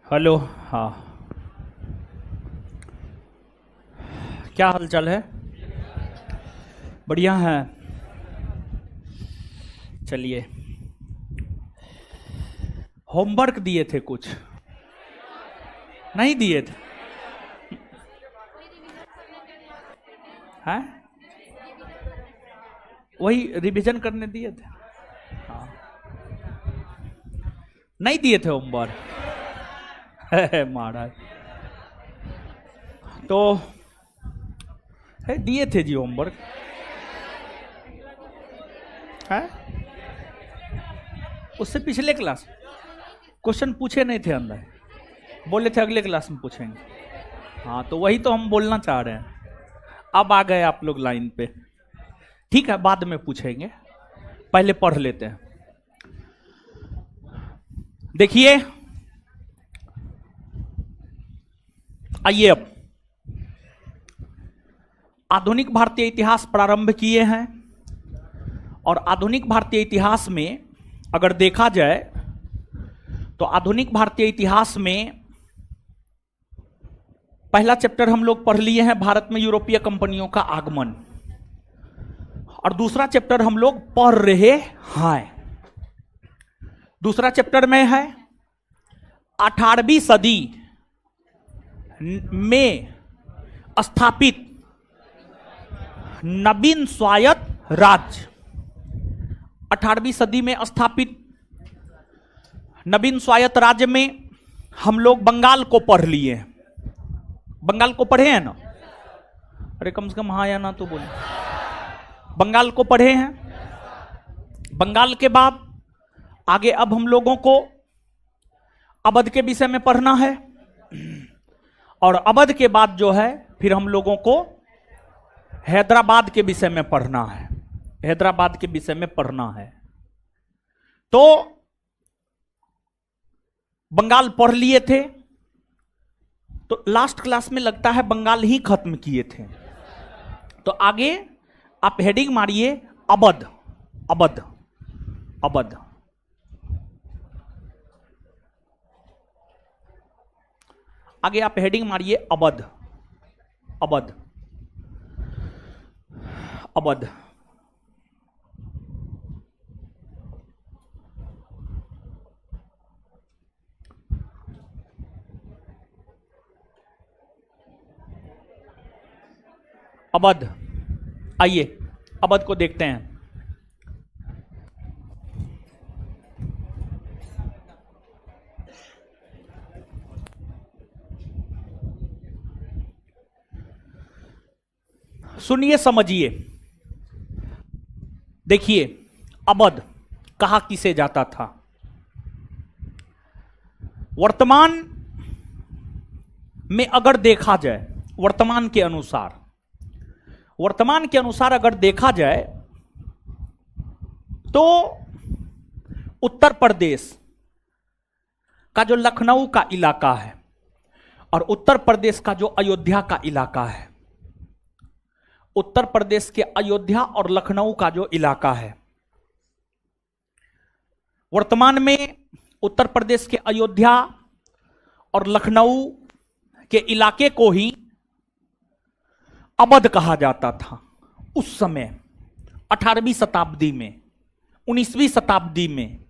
Hello. हाँ, क्या हालचाल है? बढ़िया है। चलिए, होमवर्क दिए थे कुछ? नहीं दिए थे? हैं? वही रिवीजन करने दिए थे। हाँ, नहीं दिए थे होमवर्क। महाराज तो है दिए थे जी होमवर्क। है उससे पिछले क्लास क्वेश्चन पूछे नहीं थे अंदर, बोले थे अगले क्लास में पूछेंगे। हाँ, तो वही तो हम बोलना चाह रहे हैं। अब आ गए आप लोग लाइन पे। ठीक है, बाद में पूछेंगे, पहले पढ़ लेते हैं। देखिए, आइए अब आधुनिक भारतीय इतिहास प्रारंभ किए हैं। और आधुनिक भारतीय इतिहास में अगर देखा जाए तो आधुनिक भारतीय इतिहास में पहला चैप्टर हम लोग पढ़ लिए हैं, भारत में यूरोपीय कंपनियों का आगमन। और दूसरा चैप्टर हम लोग पढ़ रहे हैं। दूसरा चैप्टर में है 18वीं सदी में स्थापित नवीन स्वायत्त राज्य। 18वीं सदी में स्थापित नवीन स्वायत्त राज्य में हम लोग बंगाल को पढ़ लिए हैं। बंगाल को पढ़े हैं ना? अरे कम से कम हाँ या ना तो बोले। बंगाल को पढ़े हैं। बंगाल के बाद आगे अब हम लोगों को अवध के विषय में पढ़ना है। और अवध के बाद जो है फिर हम लोगों को हैदराबाद के विषय में पढ़ना है। हैदराबाद के विषय में पढ़ना है। तो बंगाल पढ़ लिए थे, तो लास्ट क्लास में लगता है बंगाल ही खत्म किए थे। तो आगे आप हेडिंग मारिए अवध। अवध अवध आगे आप हेडिंग मारिए अवध। अवध अवध अवध। आइए अवध को देखते हैं। सुनिए, समझिए। देखिए, अवध कहा किसे जाता था? वर्तमान में अगर देखा जाए, वर्तमान के अनुसार अगर देखा जाए तो उत्तर प्रदेश का जो लखनऊ का इलाका है और उत्तर प्रदेश का जो अयोध्या का इलाका है, उत्तर प्रदेश के अयोध्या और लखनऊ का जो इलाका है, वर्तमान में उत्तर प्रदेश के अयोध्या और लखनऊ के इलाके को ही अवध कहा जाता था। उस समय 18वीं शताब्दी में, 19वीं शताब्दी में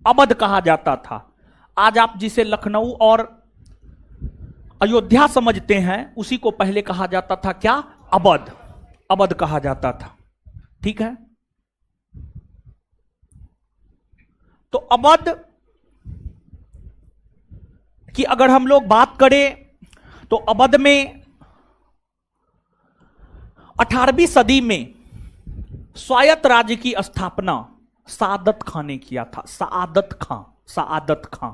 अवध कहा जाता था। आज आप जिसे लखनऊ और अयोध्या समझते हैं, उसी को पहले कहा जाता था क्या? अवध। अवध कहा जाता था। ठीक है। तो अवध की अगर हम लोग बात करें तो अवध में 18वीं सदी में स्वायत्त राज्य की स्थापना सआदत खां ने किया था। सआदत खां।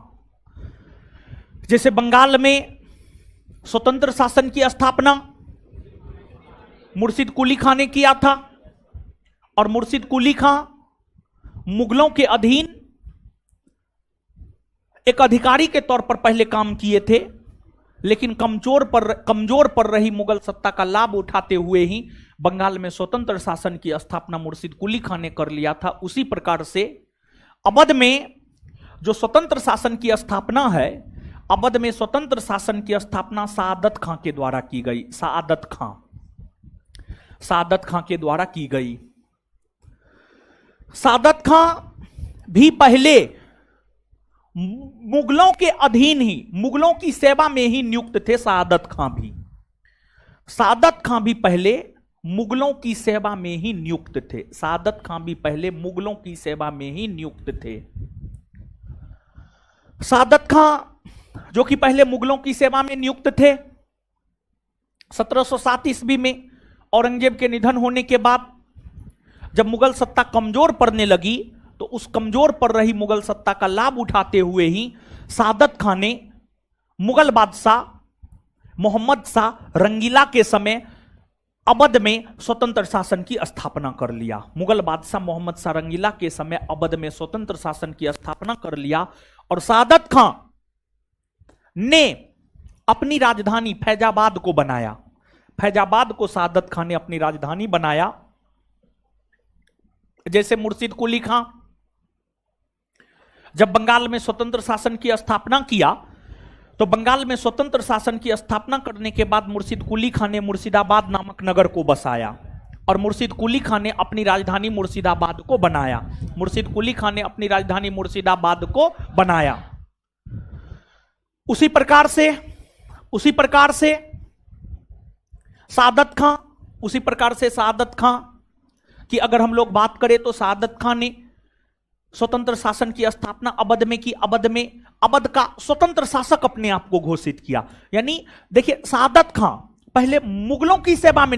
जैसे बंगाल में स्वतंत्र शासन की स्थापना मुर्शिद कुली खां ने किया था, और मुर्शिद कुली खां मुगलों के अधीन एक अधिकारी के तौर पर पहले काम किए थे, लेकिन कमजोर पर रही मुगल सत्ता का लाभ उठाते हुए ही बंगाल में स्वतंत्र शासन की स्थापना मुर्शिद कुली खां ने कर लिया था। उसी प्रकार से अवध में जो स्वतंत्र शासन की स्थापना है, अवध में स्वतंत्र शासन की स्थापना सआदत खां के द्वारा की गई। सआदत खां के द्वारा की गई। सआदत खां भी पहले मुगलों के अधीन ही, मुगलों की सेवा में ही नियुक्त थे। सआदत खां भी पहले मुगलों की सेवा में ही नियुक्त थे। सआदत खां भी पहले मुगलों की सेवा में ही नियुक्त थे। सआदत खां जो कि पहले मुगलों की सेवा में नियुक्त थे, 1707 ईस्वी में औरंगजेब के निधन होने के बाद जब मुगल सत्ता कमजोर पड़ने लगी, तो उस कमजोर पड़ रही मुगल सत्ता का लाभ उठाते हुए ही सआदत खां ने मुगल बादशाह मोहम्मद शाह रंगीला के समय अवध में स्वतंत्र शासन की स्थापना कर लिया। मुगल बादशाह मोहम्मद शाह रंगीला के समय अवध में स्वतंत्र शासन की स्थापना कर लिया और सआदत खां ने अपनी राजधानी फैजाबाद को बनाया। फैजाबाद को सआदत खां ने अपनी राजधानी बनाया। जैसे मुर्शिद कुली खां जब बंगाल में स्वतंत्र शासन की स्थापना किया, तो बंगाल में स्वतंत्र शासन की स्थापना करने के बाद मुर्शिद कुली खां ने मुर्शिदाबाद नामक नगर को बसाया और मुर्शिद कुली खां ने अपनी राजधानी मुर्शिदाबाद को बनाया। मुर्शिद कुली खां ने अपनी राजधानी मुर्शिदाबाद को बनाया। उसी प्रकार से सआदत खां की अगर हम लोग बात करें तो सआदत खां ने स्वतंत्र शासन की स्थापना अवध में की। अवध का स्वतंत्र शासक अपने आप को घोषित किया। यानी देखिए, सआदत खां पहले मुगलों की सेवा में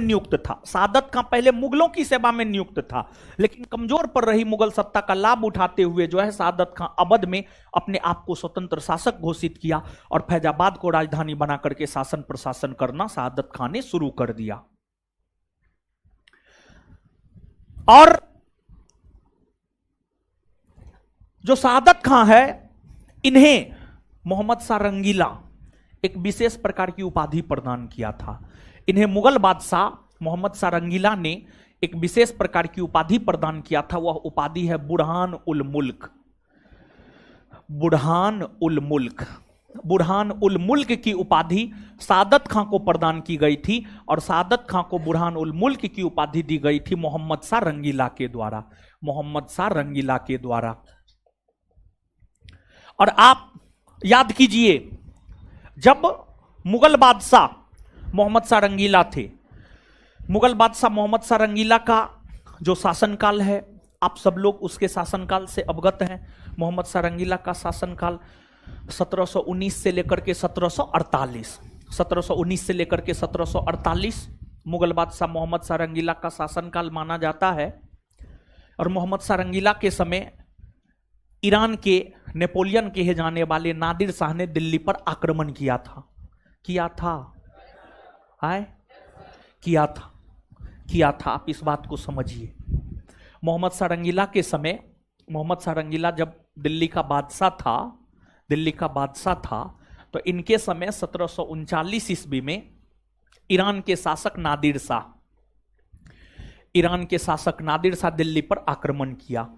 नियुक्त था। लेकिन कमजोर पड़ रही मुगल सत्ता का लाभ उठाते हुए जो है सआदत खां अवध में अपने आप को स्वतंत्र शासक घोषित किया और फैजाबाद को राजधानी बना करके शासन प्रशासन करना सआदत खां ने शुरू कर दिया। और जो सआदत खां है, इन्हें मोहम्मद शाह रंगीला एक विशेष प्रकार की उपाधि प्रदान किया था। इन्हें मुगल बादशाह मोहम्मद शाह रंगीला ने एक विशेष प्रकार की उपाधि प्रदान किया था। वह उपाधि है बुरहान उल मुल्क। बुरहान उल मुल्क की उपाधि सआदत खां को प्रदान की गई थी और सआदत खां को बुरहान उल मुल्क की उपाधि दी गई थी मोहम्मद शाह रंगीला के द्वारा। और आप याद कीजिए, जब मुगल बादशाह मोहम्मद शाह रंगीला थे, मुगल बादशाह मोहम्मद शाह रंगीला का जो शासनकाल है, आप सब लोग उसके शासनकाल से अवगत हैं। मोहम्मद शाह रंगीला का शासनकाल 1719 से लेकर के 1748 मुगल बादशाह मोहम्मद शाह रंगीला का शासनकाल माना जाता है। और मोहम्मद शाह रंगीला के समय ईरान के नेपोलियन कहे जाने वाले नादिर शाह ने दिल्ली पर आक्रमण किया था। आप इस बात को समझिए। मोहम्मद शाह रंगीला के समय, मोहम्मद शाह रंगीला जब दिल्ली का बादशाह था, तो इनके समय 1739 ईस्वी में ईरान के शासक नादिर शाह दिल्ली पर आक्रमण किया।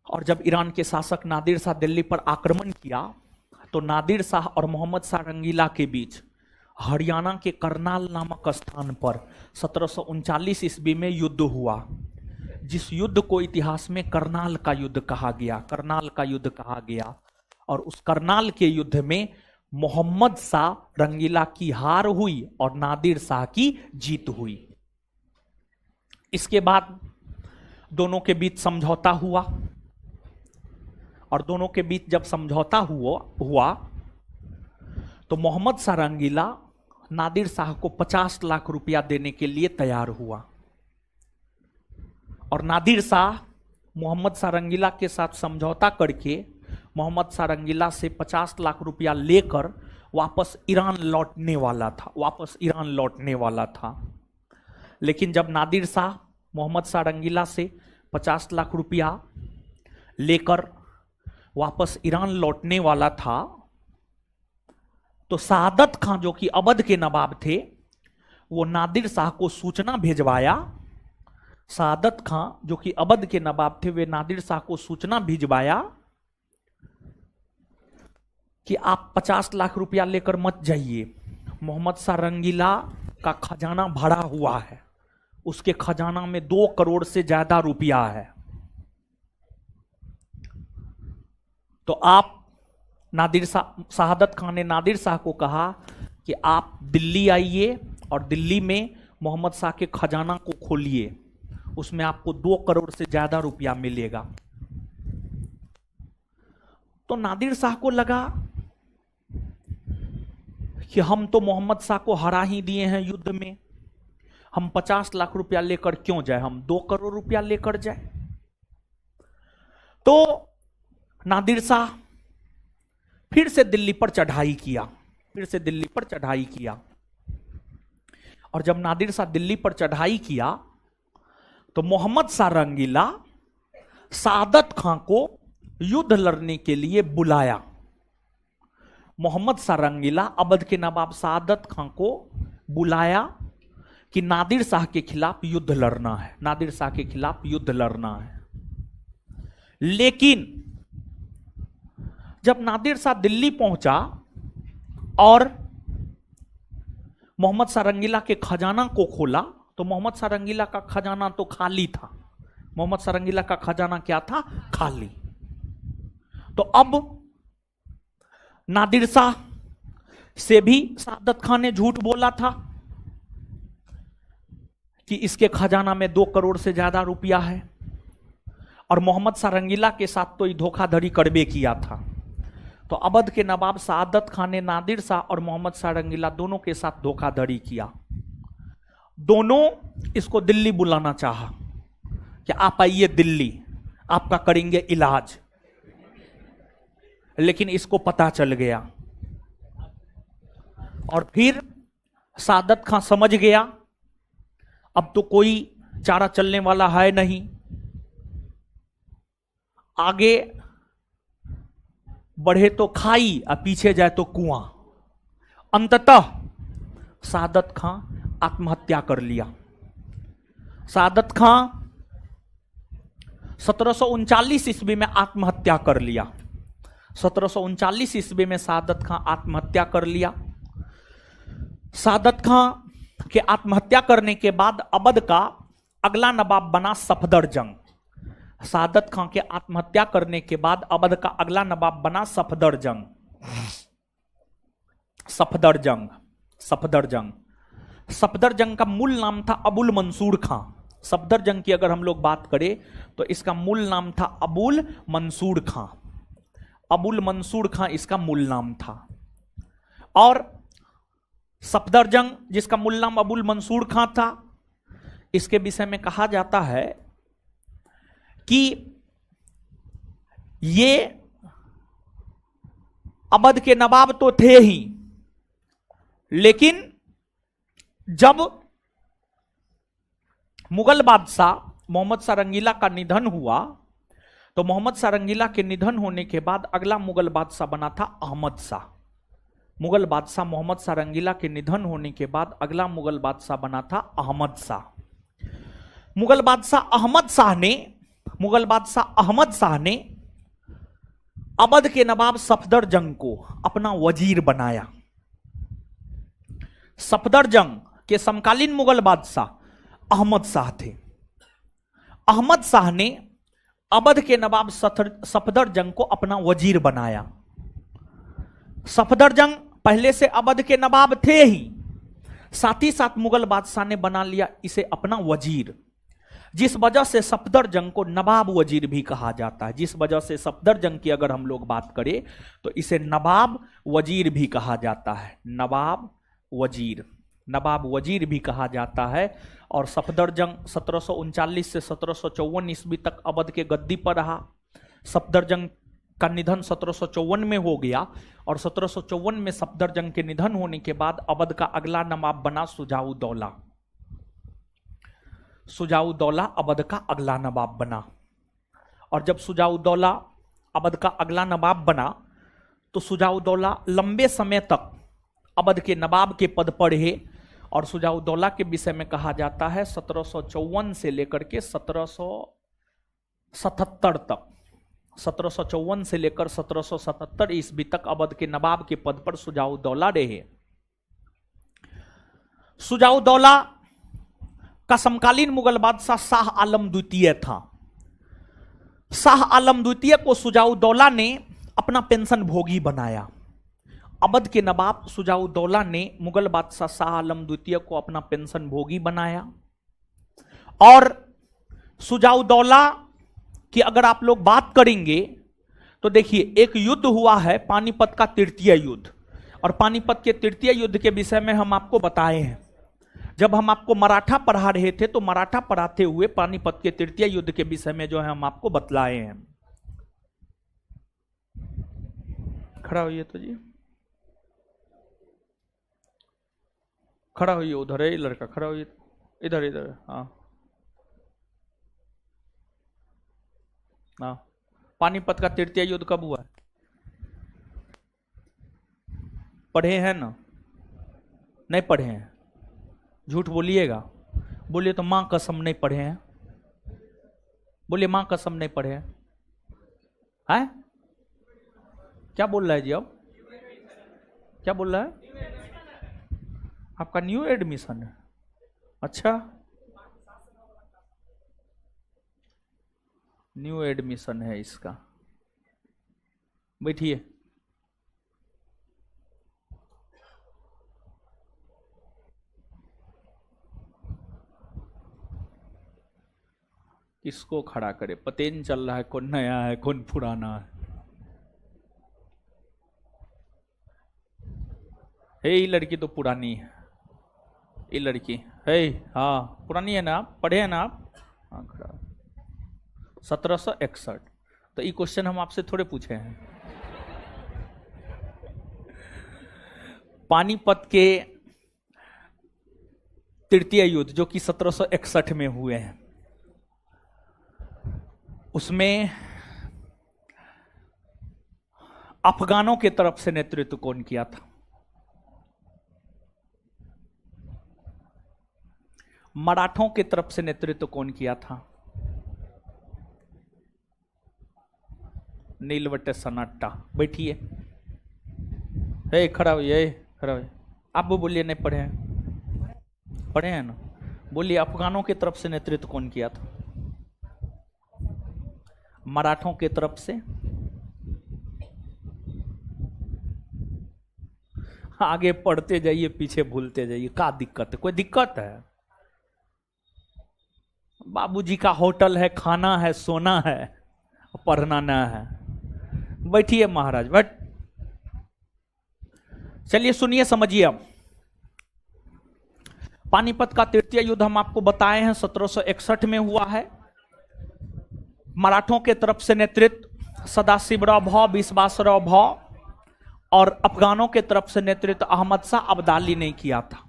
और जब ईरान के शासक नादिर शाह दिल्ली पर आक्रमण किया, तो नादिर शाह और मोहम्मद शाह रंगीला के बीच हरियाणा के करनाल नामक स्थान पर 1739 ईस्वी में युद्ध हुआ, जिस युद्ध को इतिहास में करनाल का युद्ध कहा गया। और उस करनाल के युद्ध में मोहम्मद शाह रंगीला की हार हुई और नादिर शाह की जीत हुई। इसके बाद दोनों के बीच समझौता हुआ और दोनों के बीच जब समझौता हुआ तो मोहम्मद शाह रंगीला नादिर शाह को 50 लाख रुपया देने के लिए तैयार हुआ और नादिर शाह मोहम्मद शाह रंगीला के साथ समझौता करके मोहम्मद शाह रंगीला से 50 लाख रुपया लेकर वापस ईरान लौटने वाला था। लेकिन जब नादिर शाह मोहम्मद शाह रंगीला से 50 लाख रुपया लेकर वापस ईरान लौटने वाला था, तो सआदत खां जो कि अवध के नवाब थे, वो नादिर शाह को सूचना भिजवाया। सआदत खां जो कि अवध के नवाब थे, वे नादिर शाह को सूचना भिजवाया कि आप 50 लाख रुपया लेकर मत जाइए, मोहम्मद शाह रंगीला का खजाना भरा हुआ है, उसके खजाना में 2 करोड़ से ज्यादा रुपया है। तो आप नादिर शाह, शहादत खान ने नादिर शाह को कहा कि आप दिल्ली आइए और दिल्ली में मोहम्मद शाह के खजाना को खोलिए, उसमें आपको 2 करोड़ से ज्यादा रुपया मिलेगा। तो नादिर शाह को लगा कि हम तो मोहम्मद शाह को हरा ही दिए हैं युद्ध में, हम 50 लाख रुपया लेकर क्यों जाए, हम 2 करोड़ रुपया लेकर जाए। तो नादिर शाह फिर से दिल्ली पर चढ़ाई किया, और जब नादिर शाह दिल्ली पर चढ़ाई किया तो मोहम्मद शाह रंगीला शहादत खां को युद्ध लड़ने के लिए बुलाया। मोहम्मद शाह रंगीला अवध के नवाब शहादत खां को बुलाया कि नादिर शाह के खिलाफ युद्ध लड़ना है, लेकिन जब नादिर शाह दिल्ली पहुंचा और मोहम्मद शाह रंगीला के खजाना को खोला तो मोहम्मद शाह रंगीला का खजाना तो खाली था। मोहम्मद शाह रंगीला का खजाना क्या था? खाली। तो अब नादिर शाह से भी शहादत खान ने झूठ बोला था कि इसके खजाना में 2 करोड़ से ज्यादा रुपया है, और मोहम्मद शाह रंगीला के साथ तो ये धोखाधड़ी करबे किया था। तो अवध के नवाब शहादत खान ने नादिर शाह और मोहम्मद शाह रंगीला दोनों के साथ धोखाधड़ी किया। दोनों इसको दिल्ली बुलाना चाहा कि आप आइए दिल्ली, आपका करेंगे इलाज, लेकिन इसको पता चल गया। और फिर शहादत खान समझ गया अब तो कोई चारा चलने वाला है नहीं, आगे बढ़े तो खाई और पीछे जाए तो कुआं। अंततः शहादत खां आत्महत्या कर लिया। शहादत खां 1739 ईस्वी में आत्महत्या कर लिया। 1739 ईस्वी में शहादत खां आत्महत्या कर लिया। शहादत खां के आत्महत्या करने के बाद अवध का अगला नवाब बना सफदरजंग। शहादत खां के आत्महत्या करने के बाद अवध का अगला नवाब बना सफदरजंग। सफदरजंग का मूल नाम था अबुल मंसूर खां। सफदरजंग की अगर हम लोग बात करें तो इसका मूल नाम था अबुल मंसूर खां। अबुल मंसूर खां इसका मूल नाम था। और सफदरजंग जिसका मूल नाम अबुल मंसूर खां था, इसके विषय में कहा जाता है कि ये अवध के नवाब तो थे ही, लेकिन जब मुगल बादशाह मोहम्मद शाह रंगीला का निधन हुआ तो मोहम्मद शाह रंगीला के निधन होने के बाद अगला मुगल बादशाह बना था अहमद शाह। मुगल बादशाह मोहम्मद शाह रंगीला के निधन होने के बाद अगला मुगल बादशाह बना था अहमद शाह। मुगल बादशाह अहमद शाह ने अवध के नवाब सफदरजंग को अपना वजीर बनाया। सफदरजंग के समकालीन मुगल बादशाह अहमद शाह थे। अहमद शाह ने अवध के नवाब सफदरजंग को अपना वजीर बनाया। सफदरजंग पहले से अवध के नवाब थे ही, साथ ही साथ मुगल बादशाह ने बना लिया इसे अपना वजीर, जिस वजह से सफदरजंग को नवाब वजीर भी कहा जाता है। जिस वजह से सफदरजंग की अगर हम लोग बात करें तो इसे नवाब वजीर भी कहा जाता है। नवाब वजीर भी कहा जाता है। और सफदरजंग 1739 से 1754 ईस्वी तक अवध के गद्दी पर रहा। सफदरजंग का निधन 1754 में हो गया और 1754 में सफदरजंग के निधन होने के बाद अवध का अगला नवाब बना शुजाउद्दौला। शुजाउद्दौला अवध का अगला नवाब बना। और जब शुजाउद्दौला अवध का अगला नवाब बना तो शुजाउद्दौला लंबे समय तक अवध के नवाब के पद पर रहे। और शुजाउद्दौला के विषय में कहा जाता है 1754 से लेकर के 1777 तक 1754 से लेकर 1777 ईस्वी तक अवध के नवाब के पद पर शुजाउद्दौला रहे। शुजाउद्दौला का समकालीन मुगल बादशाह शाह आलम द्वितीय था। शाह आलम द्वितीय को शुजाउद्दौला ने अपना पेंशन भोगी बनाया। अवध के नवाब शुजाउद्दौला ने मुगल बादशाह शाह आलम द्वितीय को अपना पेंशन भोगी बनाया। और शुजाउद्दौला की अगर आप लोग बात करेंगे तो देखिए, एक युद्ध हुआ है पानीपत का तृतीय युद्ध, और पानीपत के तृतीय युद्ध के विषय में हम आपको बताए हैं। जब हम आपको मराठा पढ़ा रहे थे तो मराठा पढ़ाते हुए पानीपत के तृतीय युद्ध के विषय में जो है हम आपको बतलाए हैं। खड़ा होइए तो जी, खड़ा होइए, उधर है लड़का, खड़ा होइए, इधर इधर, हाँ हाँ। पानीपत का तृतीय युद्ध कब हुआ है? पढ़े हैं ना? नहीं पढ़े हैं? झूठ बोलिएगा, बोलिए तो मां कसम नहीं पढ़े हैं। बोलिए मां कसम नहीं पढ़े हैं। है? क्या बोल रहा है जी? अब क्या बोल रहा है? आपका न्यू एडमिशन है? अच्छा, न्यू एडमिशन है इसका। बैठिए। किसको खड़ा करे, पता नहीं चल रहा है कौन नया है कौन पुराना है। ये लड़की तो पुरानी है, ये लड़की है, हाँ पुरानी है ना? आप पढ़े हैं ना आप? हाँ खड़ा। 1761। तो ये क्वेश्चन हम आपसे थोड़े पूछे हैं। पानीपत के तृतीय युद्ध जो कि 1761 में हुए हैं, उसमें अफगानों के तरफ से नेतृत्व कौन किया था? मराठों की तरफ से नेतृत्व कौन किया था? नीलवटे सन्नाटा। बैठिए। हे खड़ा होइए, खड़ा होइए। आप वो बोलिए नहीं पढ़े हैं? पढ़े हैं ना? बोलिए अफगानों की तरफ से नेतृत्व कौन किया था? मराठों की तरफ से। आगे पढ़ते जाइए, पीछे भूलते जाइए। क्या दिक्कत है? कोई दिक्कत है? बाबूजी का होटल है, खाना है, सोना है, पढ़ना ना है। बैठिए महाराज, बैठ। चलिए सुनिए, समझिए। अब पानीपत का तृतीय युद्ध हम आपको बताए हैं 1761 में हुआ है। मराठों के तरफ से नेतृत्व सदाशिवराव भाव, विश्वासराव भाव, और अफगानों के तरफ से नेतृत्व अहमद शाह अब्दाली ने किया था।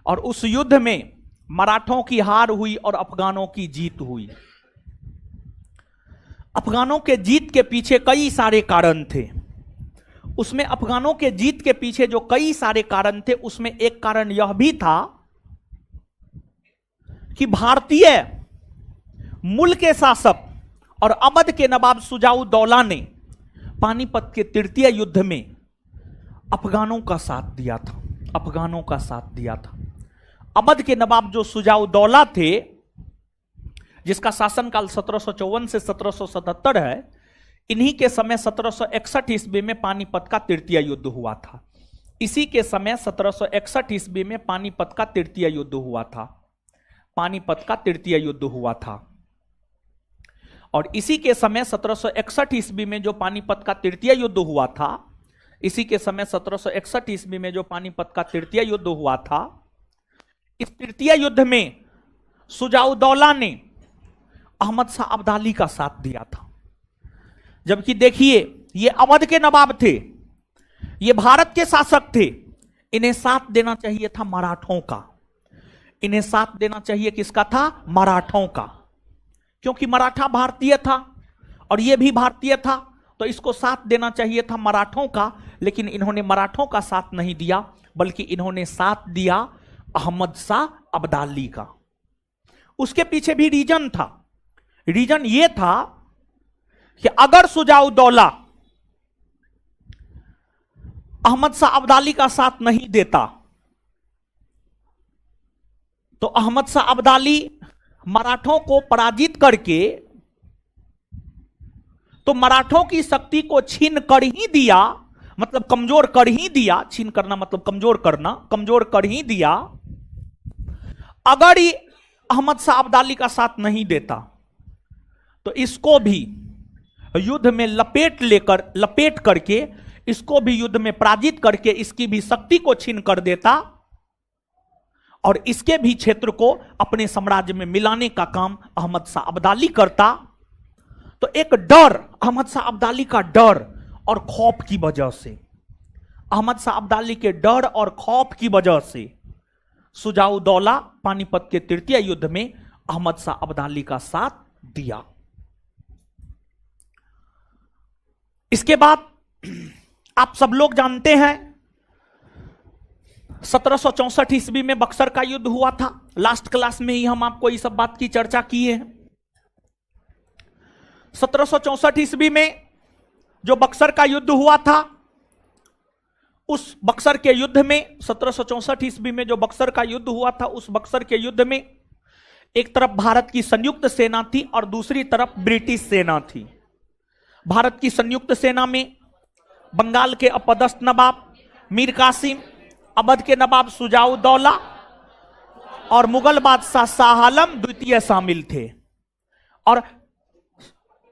और उस युद्ध में मराठों की हार हुई और अफगानों की जीत हुई। अफगानों के जीत के पीछे कई सारे कारण थे। उसमें अफगानों के जीत के पीछे जो कई सारे कारण थे, उसमें एक कारण यह भी था कि भारतीय मूल के शासक और अवध के नवाब शुजाउद्दौला ने पानीपत के तृतीय युद्ध में अफगानों का साथ दिया था। अफगानों का साथ दिया था। अवध के नवाब जो शुजाउद्दौला थे, जिसका शासनकाल 1754 से 1777 है, इन्हीं के समय 1761 ईस्वी में पानीपत का तृतीय युद्ध हुआ था। इसी के समय 1761 ईस्वी में पानीपत का तृतीय युद्ध हुआ था। पानीपत का तृतीय युद्ध हुआ था। और इसी के समय 1761 ईस्वी में जो पानीपत का तृतीय युद्ध हुआ था, इसी के समय 1761 ईस्वी में जो पानीपत का तृतीय युद्ध हुआ था, इस तृतीय युद्ध में शुजाउद्दौला ने अहमद शाह अब्दाली का साथ दिया था। जबकि देखिए, ये अवध के नवाब थे, ये भारत के शासक थे, इन्हें साथ देना चाहिए था मराठों का। इन्हें साथ देना चाहिए किसका था? मराठों का। क्योंकि मराठा भारतीय था और ये भी भारतीय था, तो इसको साथ देना चाहिए था मराठों का। लेकिन इन्होंने मराठों का साथ नहीं दिया, बल्कि इन्होंने साथ दिया अहमद शाह अब्दाली का। उसके पीछे भी रीजन था। रीजन ये था कि अगर शुजाउद्दौला अहमद शाह अब्दाली का साथ नहीं देता तो अहमद शाह अब्दाली मराठों को पराजित करके तो मराठों की शक्ति को छीन कर ही दिया, मतलब कमजोर कर ही दिया। छीन करना मतलब कमजोर करना, कमजोर कर ही दिया। अगर ये अहमद शाह अब्दाली का साथ नहीं देता तो इसको भी युद्ध में लपेट करके इसको भी युद्ध में पराजित करके इसकी भी शक्ति को छीन कर देता और इसके भी क्षेत्र को अपने साम्राज्य में मिलाने का काम अहमद शाह अब्दाली करता। तो एक डर, अहमद शाह अब्दाली का डर और खौफ की वजह से, अहमद शाह अब्दाली के डर और खौफ की वजह से शुजाउद्दौला पानीपत के तृतीय युद्ध में अहमद शाह अब्दाली का साथ दिया। इसके बाद आप सब लोग जानते हैं 1764 ईस्वी में बक्सर का युद्ध हुआ था। लास्ट क्लास में ही हम आपको ये सब बात की चर्चा किए हैं। 1764 ईस्वी में जो बक्सर का युद्ध हुआ था, उस बक्सर के युद्ध में 1764 ईस्वी में जो बक्सर का युद्ध हुआ था, उस बक्सर के युद्ध में एक तरफ भारत की संयुक्त सेना थी और दूसरी तरफ ब्रिटिश सेना थी। भारत की संयुक्त सेना में बंगाल के अपदस्थ नवाब मीर कासिम, अवध के नवाब शुजाउद्दौला और मुगल बादशाह शाह आलम द्वितीय शामिल थे। और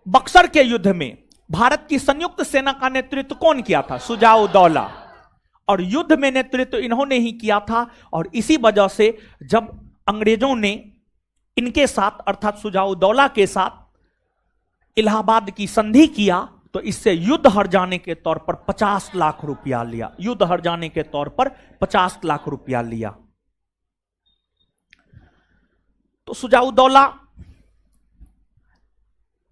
बक्सर के युद्ध में भारत की संयुक्त सेना का नेतृत्व कौन किया था? शुजाउद्दौला। और युद्ध में नेतृत्व इन्होंने ही किया था। और इसी वजह से जब अंग्रेजों ने इनके साथ अर्थात शुजाउद्दौला के साथ इलाहाबाद की संधि किया तो इससे युद्ध हार जाने के तौर पर 50 लाख रुपया लिया। युद्ध हार जाने के तौर पर 50 लाख रुपया लिया। तो शुजाउद्दौला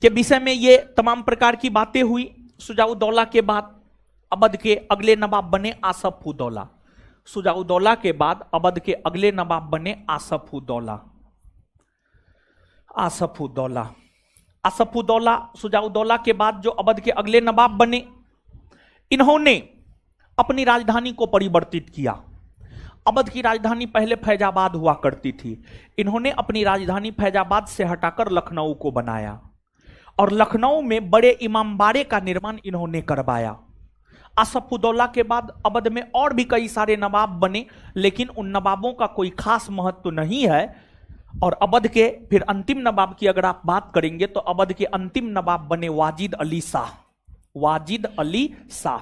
के विषय में ये तमाम प्रकार की बातें हुई। शुजाउद्दौला के बाद अवध के अगले नवाब बने आसफ उद-दौला। शुजाउद्दौला के बाद अवध के अगले नवाब बने आसफ उद-दौला। आसफ उद-दौला आसफ उद-दौला शुजाउद्दौला के बाद जो अवध के अगले नवाब बने, इन्होंने अपनी राजधानी को परिवर्तित किया। अवध की राजधानी पहले फैजाबाद हुआ करती थी, इन्होंने अपनी राजधानी फैजाबाद से हटाकर लखनऊ को बनाया और लखनऊ में बड़े इमामबाड़े का निर्माण इन्होंने करवाया। आसफ उद-दौला के बाद अवध में और भी कई सारे नवाब बने, लेकिन उन नवाबों का कोई खास महत्व नहीं है। और अवध के फिर अंतिम नवाब की अगर आप बात करेंगे तो अवध के अंतिम नवाब बने वाजिद अली शाह। वाजिद अली शाह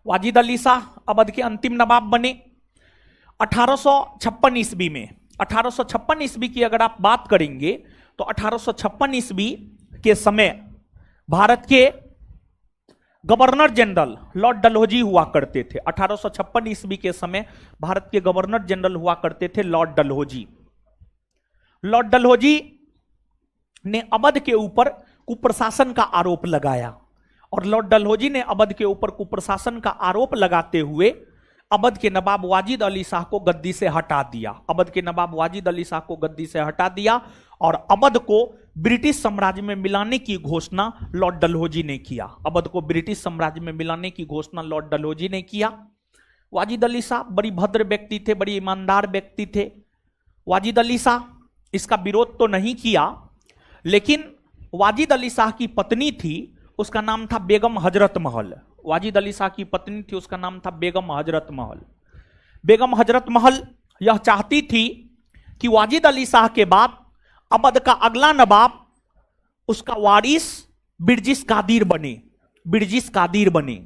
वाजिद अली शाह अवध के अंतिम नवाब बने 1856 ईस्वी में। 1856 ईस्वी की अगर आप बात करेंगे तो 1856 ईस्वी के समय भारत के गवर्नर जनरल लॉर्ड डलहौजी हुआ करते थे। 1856 ईस्वी के समय भारत के गवर्नर जनरल हुआ करते थे लॉर्ड डलहौजी। लॉर्ड डलहौजी ने अवध के ऊपर कुप्रशासन का आरोप लगाया और लॉर्ड डलहौजी ने अवध के ऊपर कुप्रशासन का आरोप लगाते हुए अवध के नवाब वाजिद अली शाह को गद्दी से हटा दिया। अवध के नवाब वाजिद अली शाह को गद्दी से हटा दिया और अवध को ब्रिटिश साम्राज्य में मिलाने की घोषणा लॉर्ड डलहौजी ने किया। अवध को ब्रिटिश साम्राज्य में मिलाने की घोषणा लॉर्ड डलहौजी ने किया। वाजिद अली शाह बड़ी भद्र व्यक्ति थे, बड़ी ईमानदार व्यक्ति थे। वाजिद अली शाह इसका विरोध तो नहीं किया, लेकिन वाजिद अली शाह की पत्नी थी, उसका नाम था बेगम हजरत महल। वाजिद अली शाह की पत्नी थी, उसका नाम था बेगम हजरत महल। बेगम हजरत महल यह चाहती थी कि वाजिद अली शाह के बाद अवध का अगला नवाब उसका वारिस बिरजिस कादिर बने। बिरजिस कादिर बने।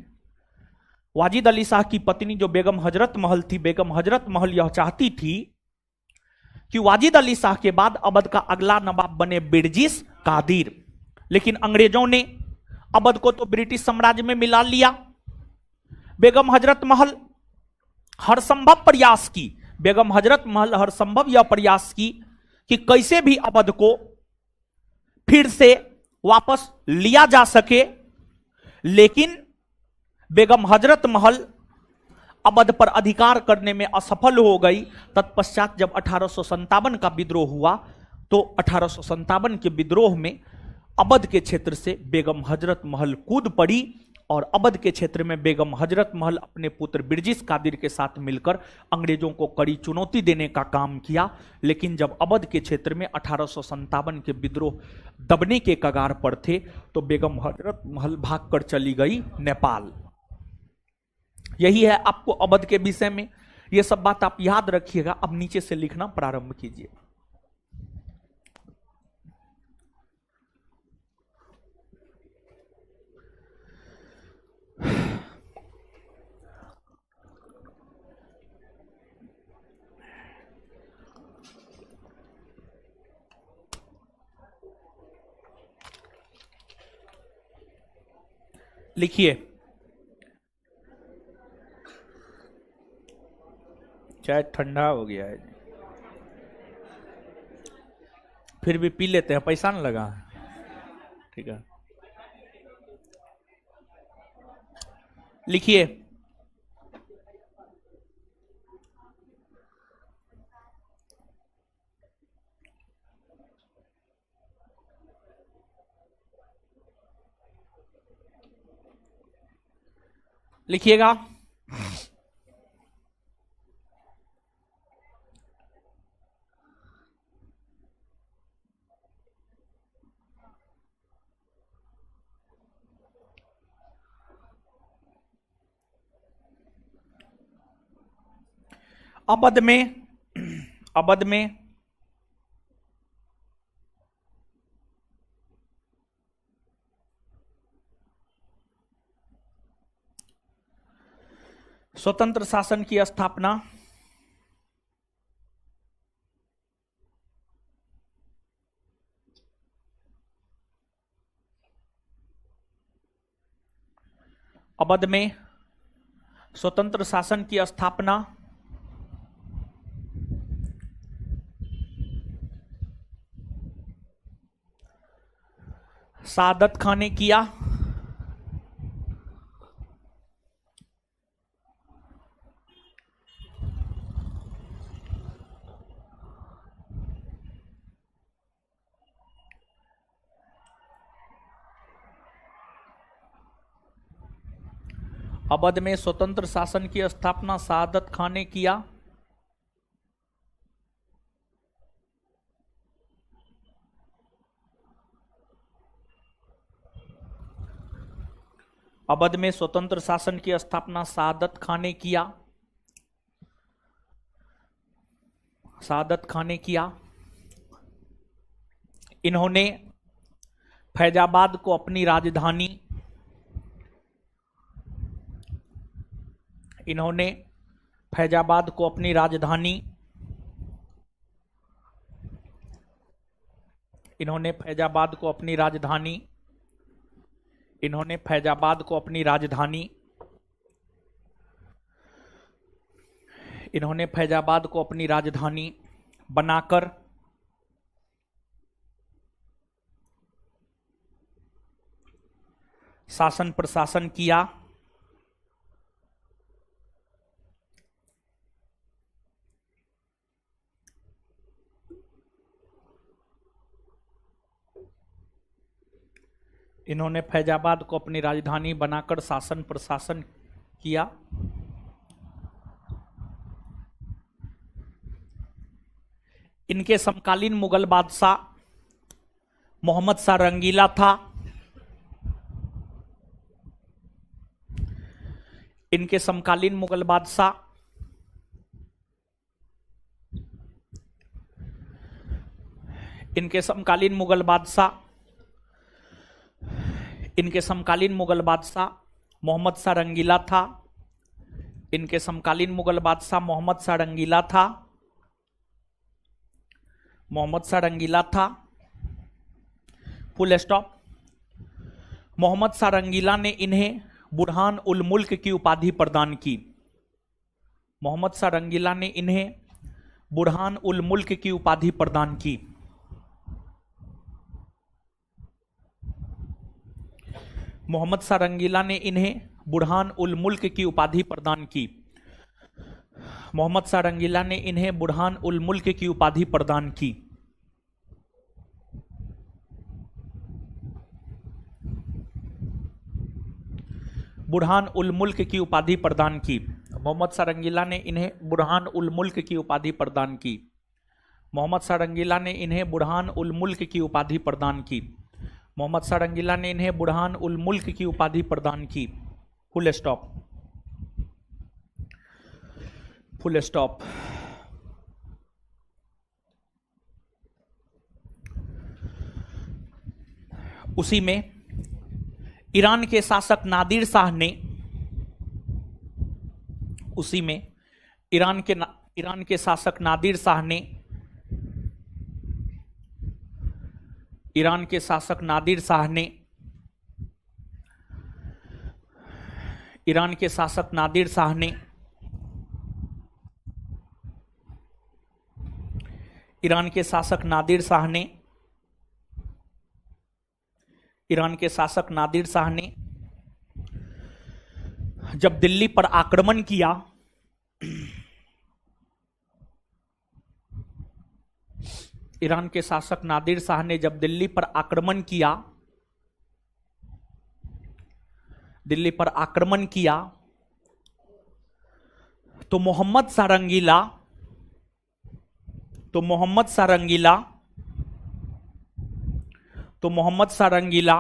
वाजिद अली शाह की पत्नी जो बेगम हजरत महल थी, बेगम हजरत महल यह चाहती थी कि वाजिद अली शाह के बाद अवध का अगला नवाब बने बिरजिस कादिर। लेकिन अंग्रेजों ने अवध को तो ब्रिटिश साम्राज्य में मिला लिया। बेगम हजरत महल हर संभव प्रयास की, बेगम हजरत महल हर संभव यह प्रयास की कि कैसे भी अवध को फिर से वापस लिया जा सके, लेकिन बेगम हजरत महल अवध पर अधिकार करने में असफल हो गई। तत्पश्चात जब 1857 का विद्रोह हुआ तो 1857 के विद्रोह में अवध के क्षेत्र से बेगम हजरत महल कूद पड़ी और अवध के क्षेत्र में बेगम हजरत महल अपने पुत्र बिरजिस कादिर के साथ मिलकर अंग्रेजों को कड़ी चुनौती देने का काम किया। लेकिन जब अवध के क्षेत्र में 1857 के विद्रोह दबने के कगार पर थे तो बेगम हजरत महल भागकर चली गई नेपाल। यही है आपको अवध के विषय में, यह सब बात आप याद रखिएगा। अब नीचे से लिखना प्रारंभ कीजिए। लिखिए, चाय ठंडा हो गया है, फिर भी पी लेते हैं, पैसा न लगा। ठीक है, लिखिए। लिखिएगा। अवध में स्वतंत्र शासन की स्थापना अवध में स्वतंत्र शासन की स्थापना सादत खां ने किया। अवध में स्वतंत्र शासन की स्थापना सादत खां ने किया। अवध में स्वतंत्र शासन की स्थापना सादत खां ने किया। सादत खां ने किया। इन्होंने फैजाबाद को अपनी राजधानी इन्होंने फैजाबाद को अपनी राजधानी इन्होंने फैजाबाद को अपनी राजधानी इन्होंने फैजाबाद को अपनी राजधानी इन्होंने फैजाबाद को अपनी राजधानी बनाकर शासन प्रशासन किया। इन्होंने फैजाबाद को अपनी राजधानी बनाकर शासन प्रशासन किया। इनके समकालीन मुगल बादशाह मोहम्मद शाह रंगीला था। इनके समकालीन मुगल बादशाह इनके समकालीन मुगल बादशाह इनके समकालीन मुगल बादशाह मोहम्मद शाह रंगीला था। इनके समकालीन मुगल बादशाह मोहम्मद शाह रंगीला था। मोहम्मद शाह रंगीला था। Full stop. मोहम्मद शाह रंगीला ने इन्हें बुरहान उल मुल्क की उपाधि प्रदान की। मोहम्मद शाह रंगीला ने इन्हें बुरहान उल मुल्क की उपाधि प्रदान की। मोहम्मद शाह रंगीला ने इन्हें बुरहान उल मुल्क की उपाधि प्रदान की। मोहम्मद शाह रंगीला ने इन्हें बुरहान उल मुल्क की उपाधि प्रदान की। बुरहान उल मुल्क की उपाधि प्रदान की? मोहम्मद शाह रंगीला ने इन्हें बुरहान उल मुल्क की उपाधि प्रदान की। मोहम्मद शाह रंगीला ने इन्हें बुरहान उल मुल्क की उपाधि प्रदान की। मोहम्मद शाह रंगीला ने इन्हें बुरहान उल मुल्क की उपाधि प्रदान की। Full stop. Full stop. उसी में ईरान के शासक नादिर शाह ने, उसी में ईरान के शासक नादिर शाह ने, ईरान के शासक नादिर शाह ने, ईरान के शासक नादिर शाह ने, ईरान के शासक नादिर शाह ने, ईरान के शासक नादिर शाह ने जब दिल्ली पर आक्रमण किया, ईरान के शासक नादिर शाह ने जब दिल्ली पर आक्रमण किया, दिल्ली पर आक्रमण किया, तो मोहम्मद शाह रंगीला, तो मोहम्मद शाह रंगीला, तो मोहम्मद शाह रंगीला,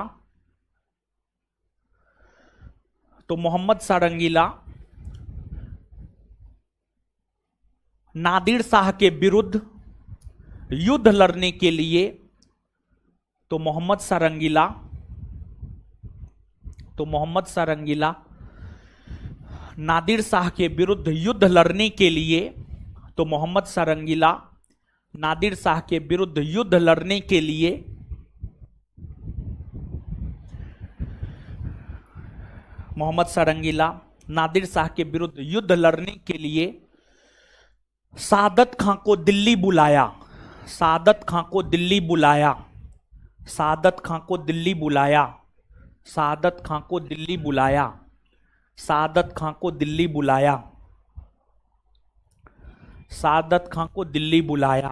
तो मोहम्मद शाह रंगीला नादिर शाह के विरुद्ध युद्ध लड़ने के लिए, तो मोहम्मद शाह रंगीला, तो मोहम्मद शाह रंगीला नादिर शाह के विरुद्ध युद्ध लड़ने के लिए, तो मोहम्मद शाह रंगीला नादिर शाह के विरुद्ध युद्ध लड़ने के लिए मोहम्मद शाह रंगीला नादिर शाह के विरुद्ध युद्ध लड़ने के लिए सादत खां को दिल्ली बुलाया, सादत खां को दिल्ली बुलाया, सादत खां को दिल्ली बुलाया, सादत खां को दिल्ली बुलाया, सादत खां को दिल्ली बुलाया, सादत खां को दिल्ली बुलाया,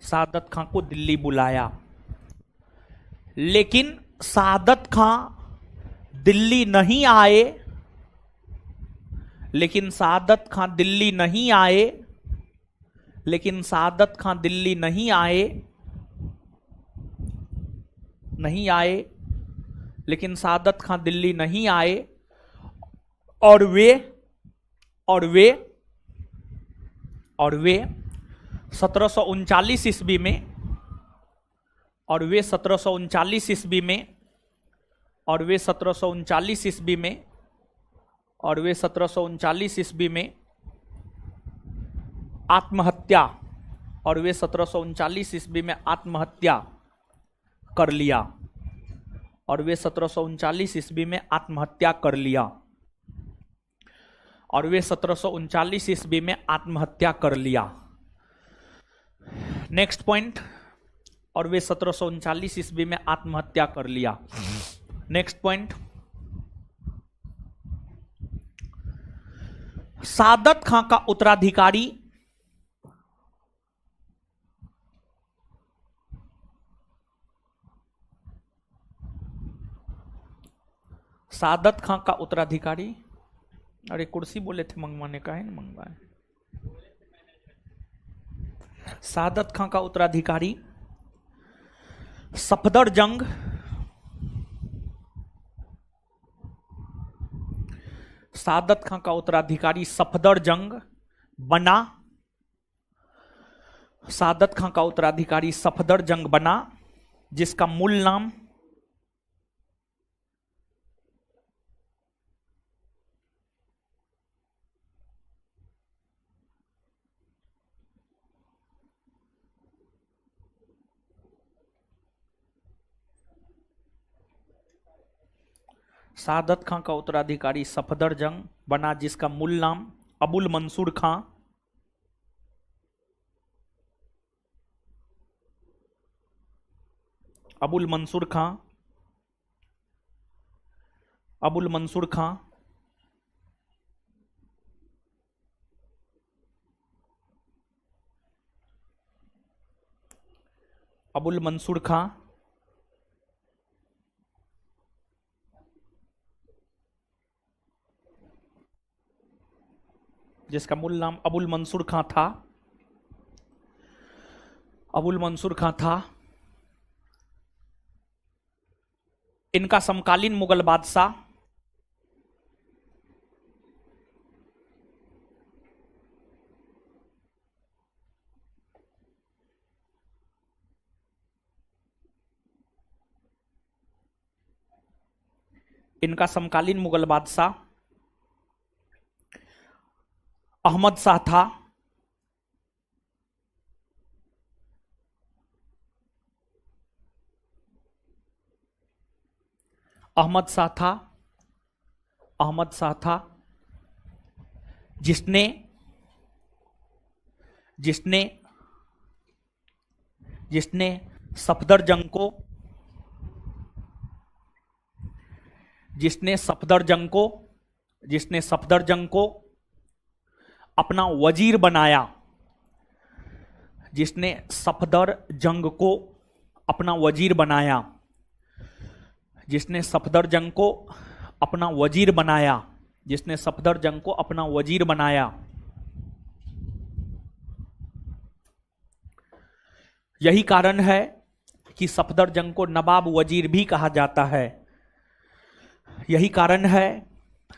सादत खां को दिल्ली बुलाया। लेकिन सादत खां दिल्ली नहीं आए, लेकिन सादत खां दिल्ली नहीं आए, लेकिन सादत खां दिल्ली नहीं आए, नहीं आए, लेकिन सादत खां दिल्ली नहीं आए, और वे 1739 ईस्वी में, और वे 1739 ईस्वी में, और वे 1739 ईस्वी में, और वे 1739 ईस्वी में आत्महत्या, और वे 1739 ईस्वी में आत्महत्या कर लिया, और वे 1739 ईस्वी में आत्महत्या कर लिया, और वे 1739 ईस्वी में आत्महत्या कर लिया। नेक्स्ट पॉइंट, और वे 1739 ईस्वी में आत्महत्या कर लिया। नेक्स्ट पॉइंट, सादत खां का उत्तराधिकारी सादत खां का उत्तराधिकारी, अरे कुर्सी बोले थे मंगवाने का, है ना, मंगवाए। सादत खां का उत्तराधिकारी सफदरजंग, सादत खां का उत्तराधिकारी सफदरजंग बना, सादत खां का उत्तराधिकारी सफदरजंग बना, जिसका मूल नाम सादत खां का उत्तराधिकारी सफदरजंग बना, जिसका मूल नाम अबुल मंसूर खां, अबुल मंसूर खां, अबुल मंसूर खां, अबुल मंसूर खां जिसका मूल नाम अबुल मंसूर खां था। अबुल मंसूर खां था। इनका समकालीन मुगल बादशाह अहमद शाह था। अहमद शाह था जिसने जिसने जिसने सफदरजंग को अपना वजीर बनाया। जिसने सफदरजंग को अपना वजीर बनाया। जिसने सफदरजंग को अपना वजीर बनाया। जिसने सफदरजंग को अपना वजीर बनाया। यही कारण है कि सफदरजंग को नवाब वजीर भी कहा जाता है। यही कारण है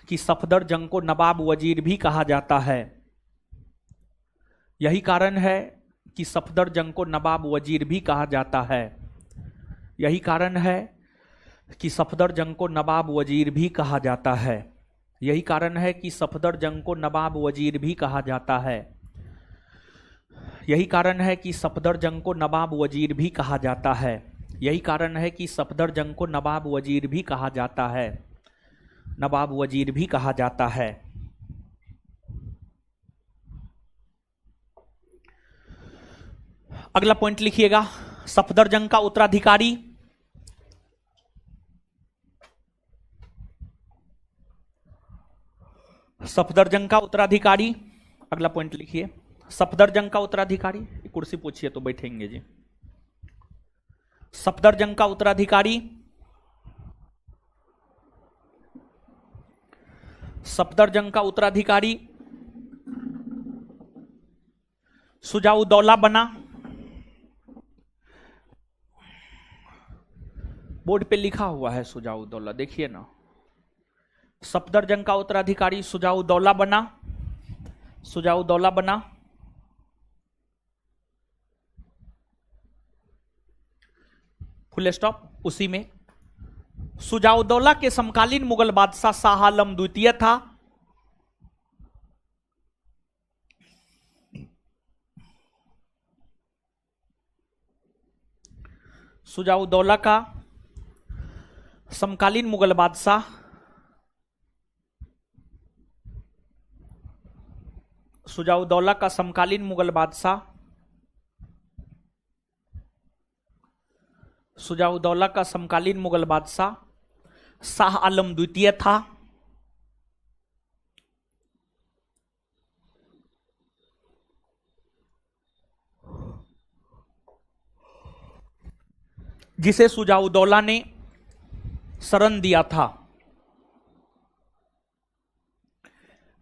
कि सफदरजंग को नवाब वजीर भी कहा जाता है। यही कारण है कि सफदरजंग को नवाब वजीर भी कहा जाता है। यही कारण है कि सफदरजंग को नवाब वजीर भी कहा जाता है। यही कारण है कि सफदरजंग को नवाब वजीर भी कहा जाता है। यही कारण है कि सफदरजंग को नवाब वजीर भी कहा जाता है। यही कारण है कि सफदरजंग को नवाब वजीर भी कहा जाता है। नवाब वजीर भी कहा जाता है। अगला पॉइंट लिखिएगा, सफदरजंग का उत्तराधिकारी। सफदरजंग का उत्तराधिकारी, अगला पॉइंट लिखिए, सफदरजंग का उत्तराधिकारी। कुर्सी पूछिए तो बैठेंगे जी। सफदरजंग का उत्तराधिकारी, सफदरजंग का उत्तराधिकारी शुजाउद्दौला बना। बोर्ड पे लिखा हुआ है शुजाउद्दौला, देखिए ना। सफदरजंग का उत्तराधिकारी शुजाउद्दौला बना। शुजाउद्दौला बना। Full stop. उसी में शुजाउद्दौला के समकालीन मुगल बादशाह शाह आलम द्वितीय था। शुजाउद्दौला का समकालीन मुगल बादशाह शुजाउद्दौला का समकालीन मुगल बादशाह शुजाउद्दौला का समकालीन मुगल बादशाह शाह आलम द्वितीय था। जिसे शुजाउद्दौला ने शरण दिया था।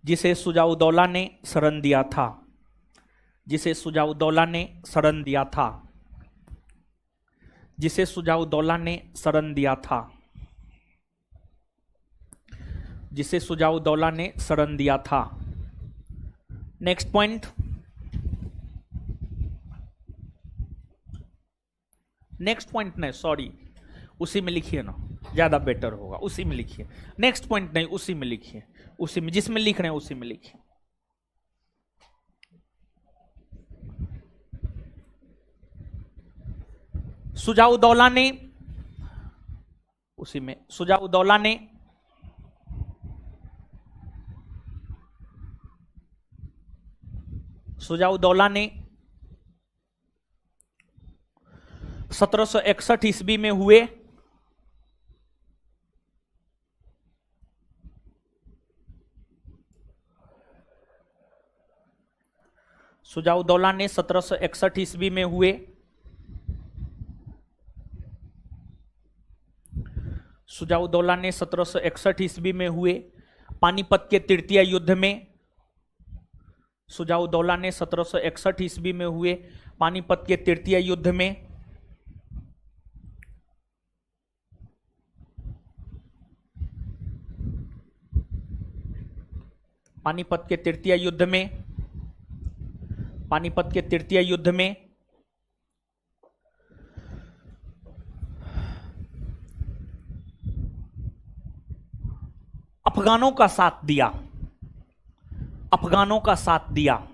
जिसे शुजाउद्दौला ने शरण दिया था। जिसे शुजाउद्दौला ने शरण दिया था। जिसे शुजाउद्दौला ने शरण दिया था। जिसे शुजाउद्दौला ने शरण दिया था। नेक्स्ट पॉइंट, नेक्स्ट पॉइंट नहीं, सॉरी, उसी में लिखिए ना, ज्यादा बेटर होगा। उसी में लिखिए, नेक्स्ट पॉइंट नहीं, उसी में लिखिए। उसी में, जिसमें लिख रहे हैं उसी में लिखिए। शुजाउद्दौला ने, उसी में, शुजाउद्दौला ने शुजाउद्दौला ने 1761 ईस्वी में हुए शुजाउद्दौला ने 1761 ईस्वी में हुए शुजाउद्दौला ने 1761 ईस्वी में हुए पानीपत के तृतीय युद्ध में सुजाउद्दौला ने 1761 ईस्वी में हुए पानीपत के तृतीय युद्ध में पानीपत के तृतीय युद्ध में अफगानों का साथ दिया। अफगानों का साथ दिया।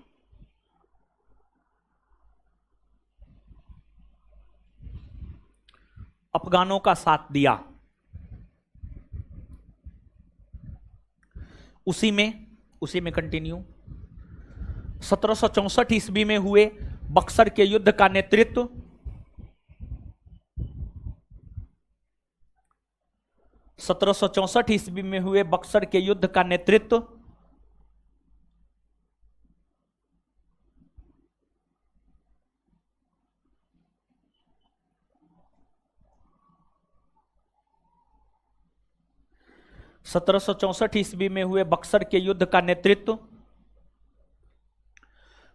अफगानों का साथ दिया। उसी में कंटिन्यू 1764 ईस्वी में हुए बक्सर के युद्ध का नेतृत्व 1764 ईस्वी में हुए बक्सर के युद्ध का नेतृत्व ईस्वी में हुए बक्सर के युद्ध का नेतृत्व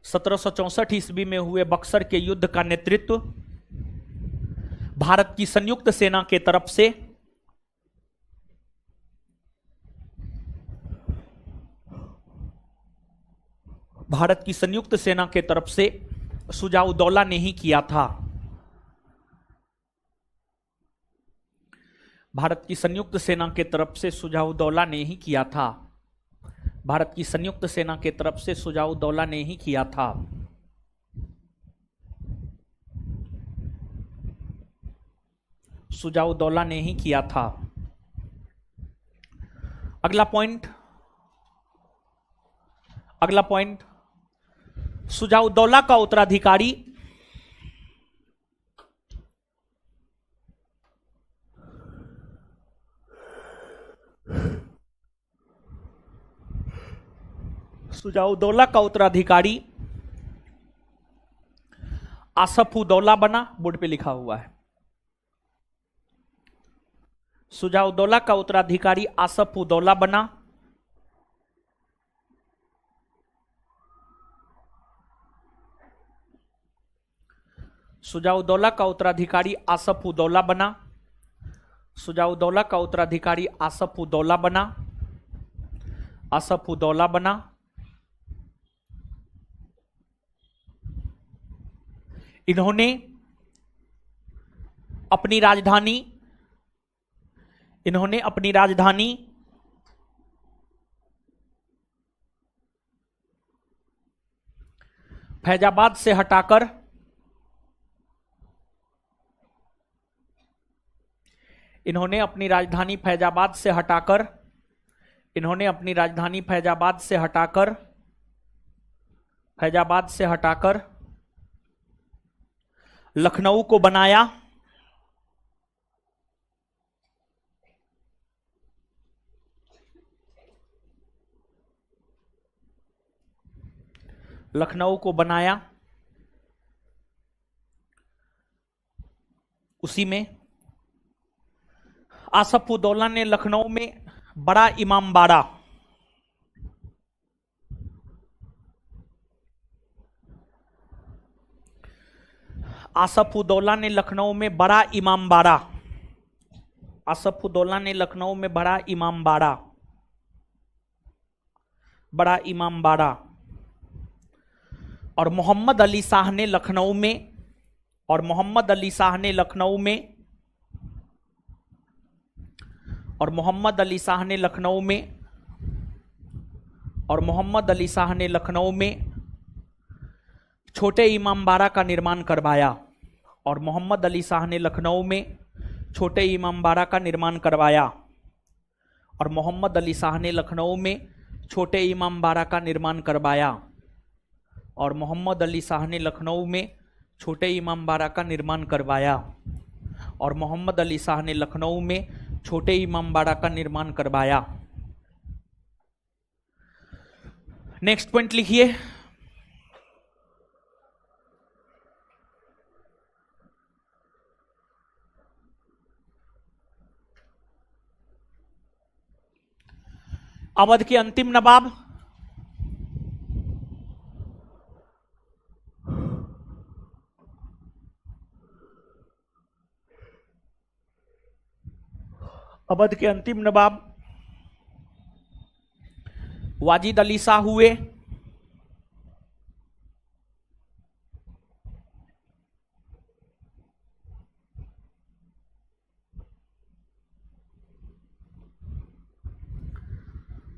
1764 ईस्वी में हुए बक्सर के युद्ध का नेतृत्व भारत की संयुक्त सेना के तरफ से सुजाउद्दौला ने ही किया था। भारत की संयुक्त सेना के तरफ से सुजाउद्दौला ने ही किया था। भारत की संयुक्त सेना के तरफ से सुजाउद्दौला ने ही किया था। सुजाउद्दौला ने ही किया था। अगला पॉइंट सुजाउद्दौला का उत्तराधिकारी आसफ-उद-दौला बना। बोर्ड पे लिखा हुआ है। सुजाउद्दौला का उत्तराधिकारी आसफ-उद-दौला बना। सुजाउद्दौला का उत्तराधिकारी आसफ-उद-दौला बना। सुजाउद्दौला का उत्तराधिकारी आसफ-उद-दौला बना। आसफ-उद-दौला बना। इन्होंने अपनी राजधानी फैजाबाद से हटाकर लखनऊ को बनाया। उसी में आसफ-उद-दौला ने लखनऊ में बड़ा इमामबाड़ा आसफ-उद-दौला ने लखनऊ में बड़ा इमामबाड़ा और मोहम्मद अली शाह ने लखनऊ में छोटे इमामबाड़ा का निर्माण करवाया। नेक्स्ट पॉइंट लिखिए। अवध के अंतिम नवाब अवध के अंतिम नवाब वाजिद अली शाह हुए।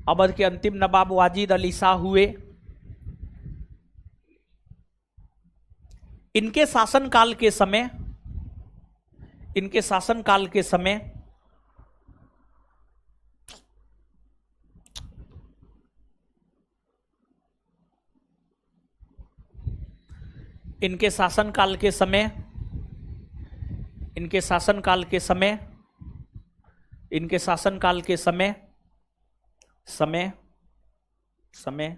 अवध के अंतिम नवाब वाजिद अली शाह हुए। इनके शासनकाल के समय इनके शासनकाल के समय इनके शासनकाल के समय इनके शासनकाल के समय इनके शासनकाल के समय समय समय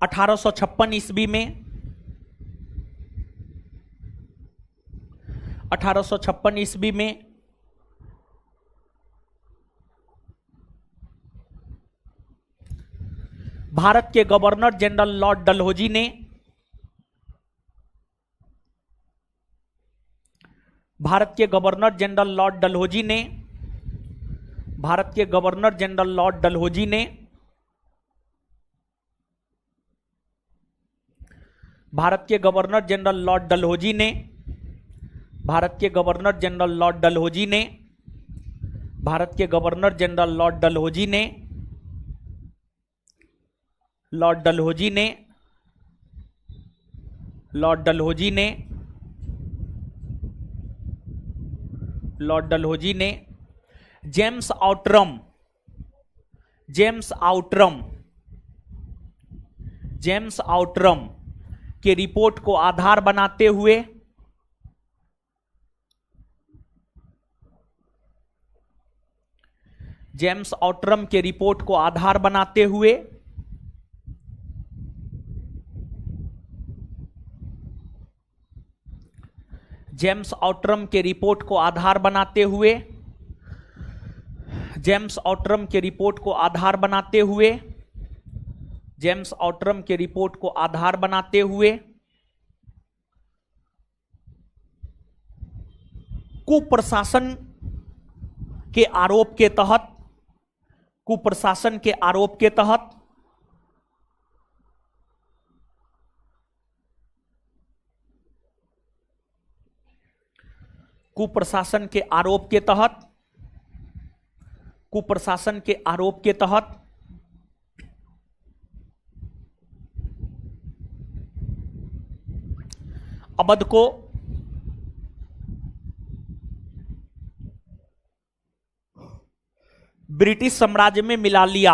1856 ईस्वी में 1856 ईस्वी में भारत के गवर्नर जनरल लॉर्ड डलहौजी ने भारत के गवर्नर जनरल लॉर्ड डलहौजी ने भारत के गवर्नर जनरल लॉर्ड डलहौजी ने भारत के गवर्नर जनरल लॉर्ड डलहौजी ने भारत के गवर्नर जनरल लॉर्ड डलहौजी ने भारत के गवर्नर जनरल लॉर्ड डलहौजी ने लॉर्ड डलहौजी ने लॉर्ड डलहौजी ने लॉर्ड डलहौजी ने जेम्स आउटरम के रिपोर्ट को आधार बनाते हुए जेम्स आउटरम के रिपोर्ट को आधार बनाते हुए जेम्स आउटरम के रिपोर्ट को आधार बनाते हुए जेम्स आउटरम के रिपोर्ट को आधार बनाते हुए जेम्स आउटरम के रिपोर्ट को आधार बनाते हुए कुप्रशासन के आरोप के तहत कुप्रशासन के आरोप के तहत कुप्रशासन के आरोप के तहत कुप्रशासन के आरोप के तहत अवध को ब्रिटिश साम्राज्य में मिला लिया।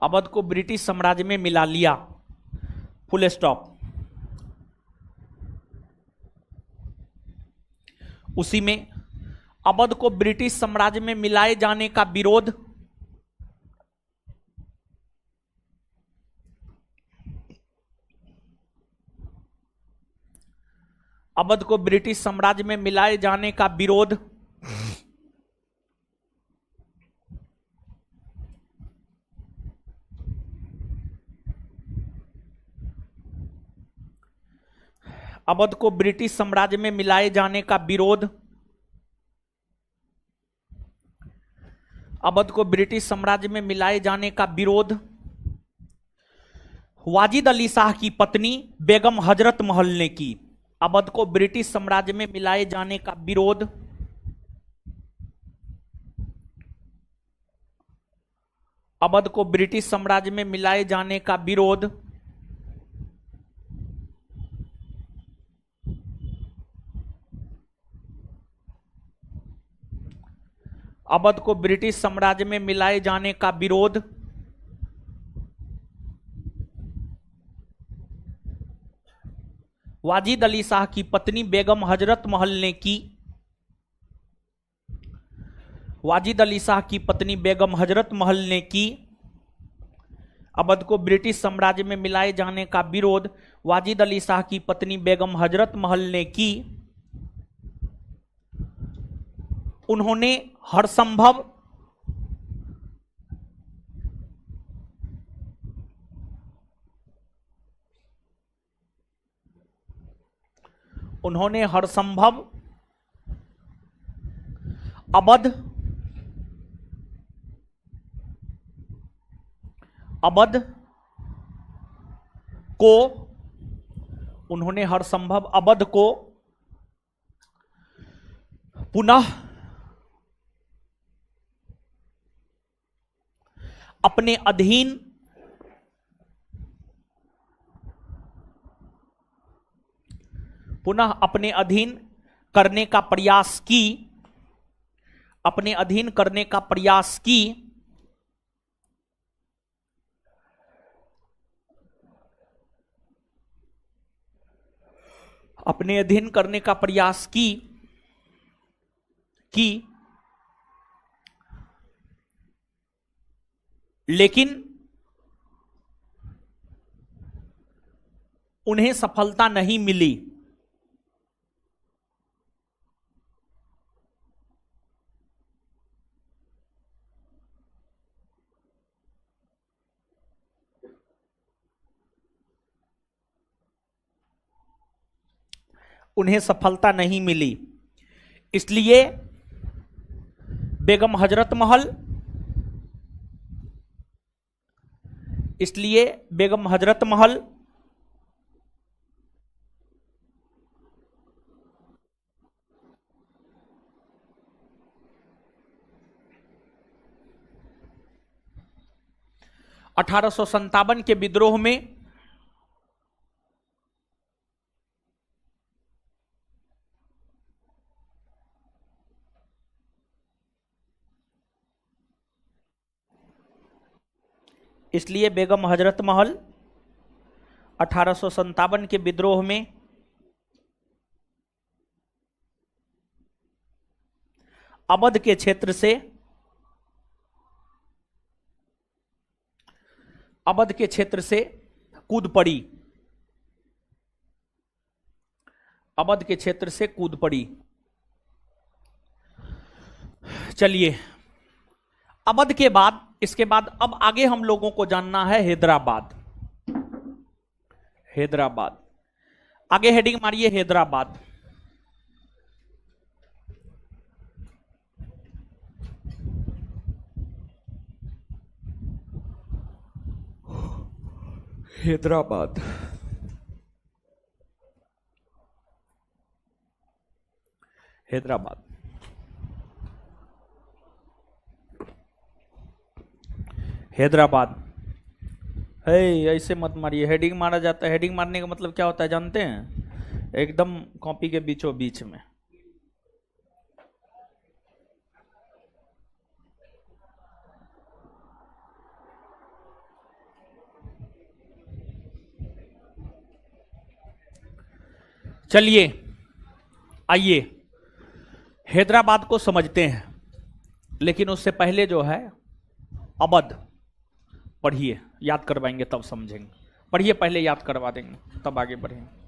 अवध को ब्रिटिश साम्राज्य में मिला लिया। Full stop. उसी में अवध को ब्रिटिश साम्राज्य में मिलाए जाने का विरोध अवध को ब्रिटिश साम्राज्य में मिलाए जाने का विरोध अवध को ब्रिटिश साम्राज्य में मिलाए जाने का विरोध अवध को ब्रिटिश साम्राज्य में मिलाए जाने का विरोध वाजिद अली शाह की पत्नी बेगम हजरत महल ने की। अवध को ब्रिटिश साम्राज्य में मिलाए जाने का विरोध अवध को ब्रिटिश साम्राज्य में मिलाए जाने का विरोध अवध को ब्रिटिश साम्राज्य में मिलाए जाने का विरोध वाजिद अली शाह की पत्नी बेगम हजरत महल ने की। वाजिद अली शाह की पत्नी बेगम हजरत महल ने की। अवध को ब्रिटिश साम्राज्य में मिलाए जाने का विरोध वाजिद अली शाह की पत्नी बेगम हजरत महल ने की। उन्होंने हर संभव उन्होंने हर संभव अवध को उन्होंने हर संभव अवध को पुनः अपने अधीन करने का प्रयास की, अपने अधीन करने का प्रयास की, अपने अधीन करने का प्रयास की, लेकिन उन्हें सफलता नहीं मिली। उन्हें सफलता नहीं मिली, इसलिए बेगम हजरत महल 1857 के विद्रोह में इसलिए बेगम हजरत महल 1857 के विद्रोह में अवध के क्षेत्र से कूद पड़ी। अवध के क्षेत्र से कूद पड़ी। चलिए, अवध के बाद, इसके बाद अब आगे हम लोगों को जानना है हैदराबाद। हैदराबाद, आगे हेडिंग मारिए हैदराबाद। हैदराबाद, हैदराबाद, हैदराबाद। है, ऐसे मत मारिए, हेडिंग मारा जाता है। हेडिंग मारने का मतलब क्या होता है जानते हैं? एकदम कॉपी के बीचों बीच में। चलिए, आइए हैदराबाद को समझते हैं, लेकिन उससे पहले जो है अवध पढ़िए, याद करवाएंगे तब समझेंगे। पढ़िए, पहले याद करवा देंगे तब आगे बढ़ेंगे।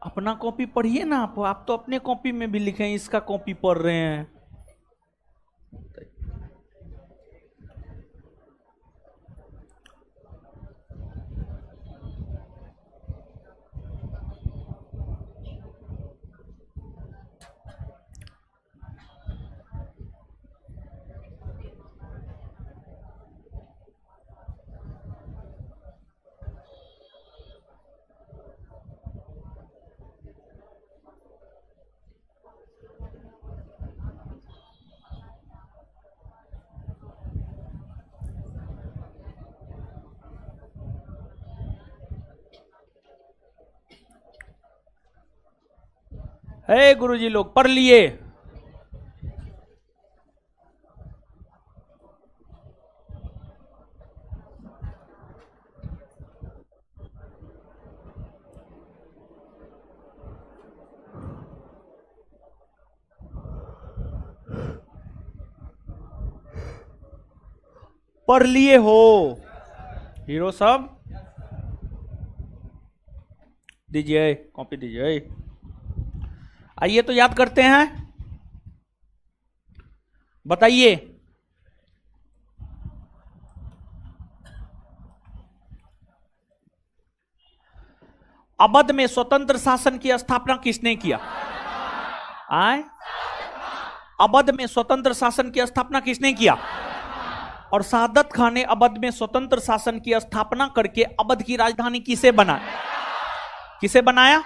अपना कॉपी पढ़िए ना। आप तो अपने कॉपी में भी लिखे, इसका कॉपी पढ़ रहे हैं। है गुरुजी लोग पढ़ लिए? पढ़ लिए हो हीरो सब? दीजिए कॉपी दीजिए। आइए तो याद करते हैं। बताइए अवध में स्वतंत्र शासन की स्थापना किसने किया? आए अवध में स्वतंत्र शासन की स्थापना किसने किया? और शहादत खान ने अवध में स्वतंत्र शासन की स्थापना करके अवध की राजधानी किसे बनाया? किसे बनाया?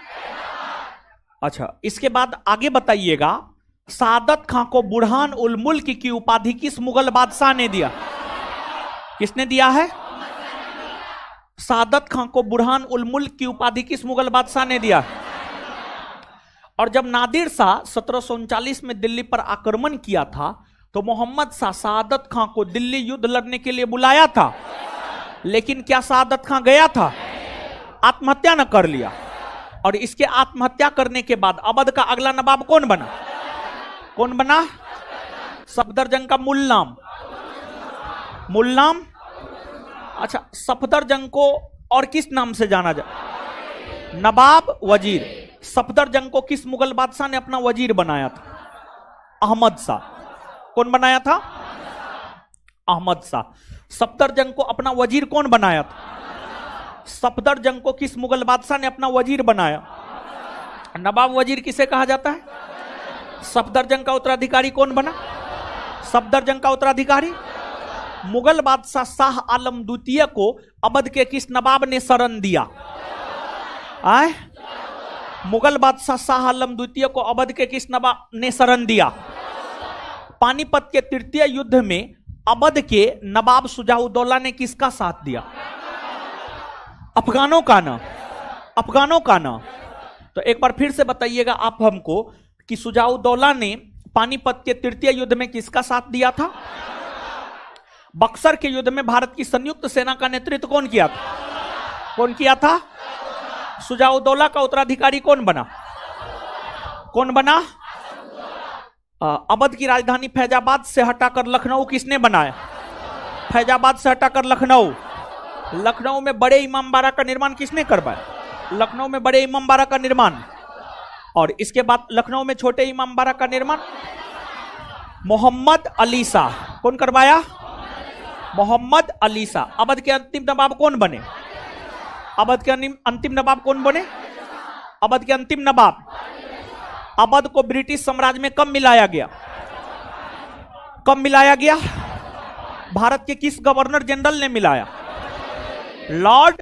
अच्छा, इसके बाद आगे बताइएगा, शहादत खान को बुरहान उल मुल्क की उपाधि किस मुगल बादशाह ने दिया? किसने दिया है? शहादत खान को बुरहान उल मुल्क की उपाधि किस मुगल बादशाह ने दिया? और जब नादिर शाह 1739 में दिल्ली पर आक्रमण किया था तो मोहम्मद शाह शहादत खान को दिल्ली युद्ध लड़ने के लिए बुलाया था, लेकिन क्या शहादत खान गया था? आत्महत्या न कर लिया। और इसके आत्महत्या करने के बाद अवध का अगला नवाब कौन बना? कौन बना? सफदरजंग का मूल नाम? मूल नाम? अच्छा, सफदरजंग को और किस नाम से जाना जाए? नवाब वजीर। सफदरजंग को किस मुगल बादशाह ने अपना वजीर बनाया था? अहमद शाह। कौन बनाया था? अहमद शाह। सफदरजंग को अपना वजीर कौन बनाया था? सफदरजंग को किस मुगल बादशाह ने अपना वजीर बनाया? नवाब वजीर किसे कहा जाता है? सफदरजंग का उत्तराधिकारी कौन बना? सफदरजंग का उत्तराधिकारी मुगल बादशाह शाह आलम द्वितीय को अवध के किस नवाब ने शरण दिया? आए मुगल बादशाह शाह आलम द्वितीय को अवध के किस नवाब ने शरण दिया? पानीपत के तृतीय युद्ध में अवध के नवाब शुजाउद्दौला ने किसका साथ दिया? अफगानों का ना? अफगानों का ना? तो एक बार फिर से बताइएगा आप हमको कि शुजाउद्दौला ने पानीपत के तृतीय युद्ध में किसका साथ दिया था? बक्सर के युद्ध में भारत की संयुक्त सेना का नेतृत्व कौन किया था? कौन किया था? शुजाउद्दौला का उत्तराधिकारी कौन बना? कौन बना? अवध की राजधानी फैजाबाद से हटाकर लखनऊ किसने बनाया? फैजाबाद से हटाकर लखनऊ। लखनऊ में बड़े इमामबाड़ा का निर्माण किसने करवाया? लखनऊ में बड़े इमामबाड़ा का निर्माण। और इसके बाद लखनऊ में छोटे इमामबाड़ा का निर्माण मोहम्मद अली शाह। कौन करवाया? मोहम्मद अली शाह। अवध के अंतिम नवाब कौन बने? अवध के अंतिम नवाब कौन बने? अवध के अंतिम नवाब। अवध को ब्रिटिश साम्राज्य में कब मिलाया गया? कब मिलाया गया? भारत के किस गवर्नर जनरल ने मिलाया? लॉर्ड।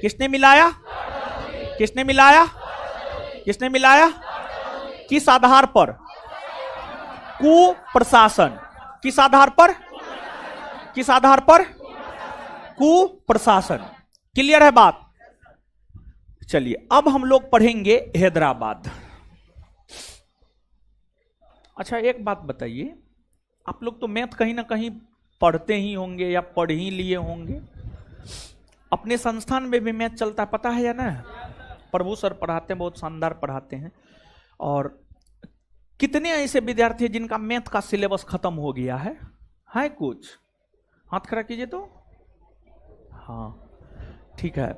किसने मिलाया? किसने मिलाया? किसने मिलाया? किस आधार पर? कुप्रशासन। किस आधार पर? किस आधार पर? कुप्रशासन। क्लियर है बात? चलिए अब हम लोग पढ़ेंगे हैदराबाद। अच्छा एक बात बताइए, आप लोग तो मैथ कहीं ना कहीं पढ़ते ही होंगे या पढ़ ही लिए होंगे। अपने संस्थान में भी मैथ चलता है, पता है या ना? प्रभु सर पढ़ाते हैं, बहुत शानदार पढ़ाते हैं। और कितने ऐसे विद्यार्थी हैं जिनका मैथ का सिलेबस खत्म हो गया है कुछ? हाथ खड़ा कीजिए तो। हाँ ठीक है।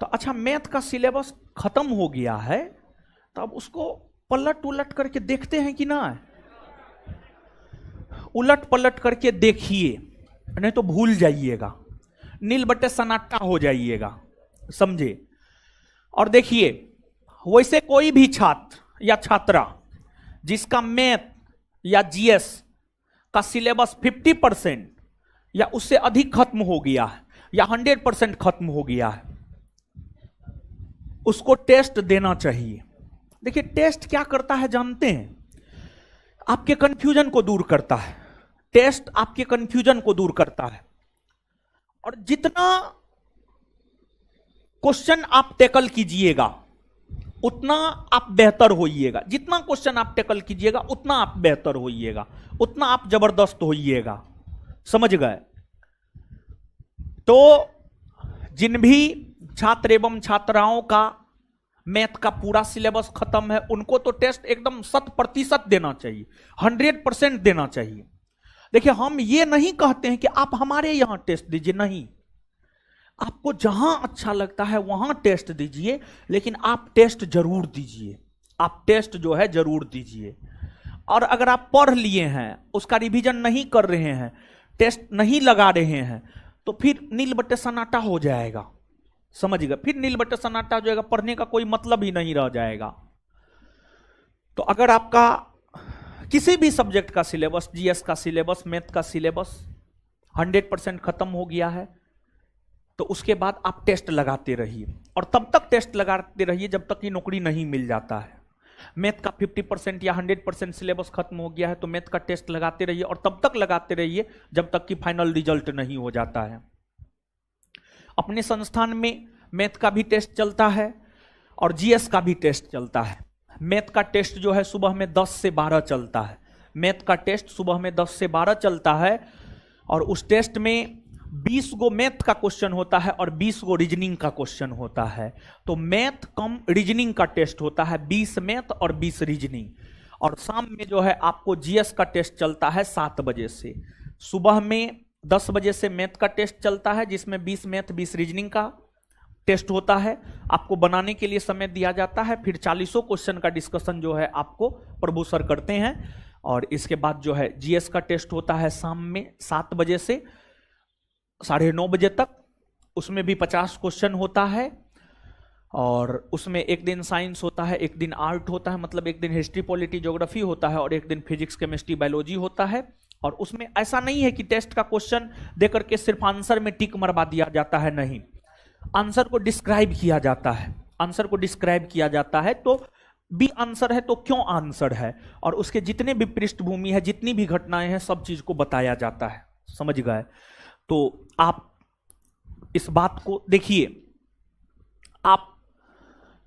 तो अच्छा, मैथ का सिलेबस खत्म हो गया है तो अब उसको पलट उलट करके देखते हैं कि ना? उलट पलट करके देखिए, नहीं तो भूल जाइएगा, नील बट्टे सन्नाटा हो जाइएगा, समझे? और देखिए, वैसे कोई भी छात्र या छात्रा जिसका मैथ या जीएस का सिलेबस 50% या उससे अधिक खत्म हो गया है या 100% खत्म हो गया है, उसको टेस्ट देना चाहिए। देखिए टेस्ट क्या करता है जानते हैं? आपके कंफ्यूजन को दूर करता है। टेस्ट आपके कंफ्यूजन को दूर करता है। और जितना क्वेश्चन आप टैकल कीजिएगा उतना आप बेहतर होइएगा। जितना क्वेश्चन आप टैकल कीजिएगा उतना आप बेहतर होइएगा, उतना आप जबरदस्त होइएगा। समझ गए? तो जिन भी छात्र एवं छात्राओं का मैथ का पूरा सिलेबस खत्म है उनको तो टेस्ट एकदम 100% देना चाहिए, 100% देना चाहिए। देखिए, हम ये नहीं कहते हैं कि आप हमारे यहां टेस्ट दीजिए, नहीं, आपको जहां अच्छा लगता है वहां टेस्ट दीजिए, लेकिन आप टेस्ट जरूर दीजिए, आप टेस्ट जो है जरूर दीजिए। और अगर आप पढ़ लिए हैं, उसका रिवीजन नहीं कर रहे हैं, टेस्ट नहीं लगा रहे हैं, तो फिर नील बट्टे सन्नाटा हो जाएगा। समझिएगा, फिर नील बट्टे सन्नाटा हो जाएगा, पढ़ने का कोई मतलब ही नहीं रह जाएगा। तो अगर आपका किसी भी सब्जेक्ट का सिलेबस, जीएस का सिलेबस, मैथ का सिलेबस 100% खत्म हो गया है, तो उसके बाद आप टेस्ट लगाते रहिए, और तब तक टेस्ट लगाते रहिए जब तक कि नौकरी नहीं मिल जाता है। मैथ का 50% या 100% सिलेबस खत्म हो गया है तो मैथ का टेस्ट लगाते रहिए, और तब तक लगाते रहिए जब तक कि फाइनल रिजल्ट नहीं हो जाता है। अपने संस्थान में मैथ का भी टेस्ट चलता है और जीएस का भी टेस्ट चलता है। मैथ का टेस्ट जो है सुबह में 10 से 12 चलता है, मैथ का टेस्ट सुबह में 10 से 12 चलता है, और उस टेस्ट में 20 गो मैथ का क्वेश्चन होता है और 20 गो रीजनिंग का क्वेश्चन होता है। तो मैथ कम रीजनिंग का टेस्ट होता है, 20 मैथ और 20 रीजनिंग। और शाम में जो है आपको जीएस का टेस्ट चलता है 7 बजे से। सुबह में 10 बजे से मैथ का टेस्ट चलता है जिसमें 20 मैथ 20 रीजनिंग का टेस्ट होता है, आपको बनाने के लिए समय दिया जाता है। फिर 40 क्वेश्चन का डिस्कशन जो है आपको प्रभु सर करते हैं, और इसके बाद जो है जीएस का टेस्ट होता है शाम में 7 बजे से 9:30 बजे तक। उसमें भी 50 क्वेश्चन होता है, और उसमें एक दिन साइंस होता है, एक दिन आर्ट होता है, मतलब एक दिन हिस्ट्री पॉलिटी ज्योग्राफी होता है, और एक दिन फिजिक्स केमिस्ट्री बायोलॉजी होता है। और उसमें ऐसा नहीं है कि टेस्ट का क्वेश्चन देकर के सिर्फ आंसर में टिक मरवा दिया जाता है, नहीं, आंसर को डिस्क्राइब किया जाता है, आंसर को डिस्क्राइब किया जाता है। तो बी आंसर है तो क्यों आंसर है, और उसके जितने भी पृष्ठभूमि है, जितनी भी घटनाएं हैं, सब चीज को बताया जाता है। समझ गए? तो आप इस बात को देखिए, आप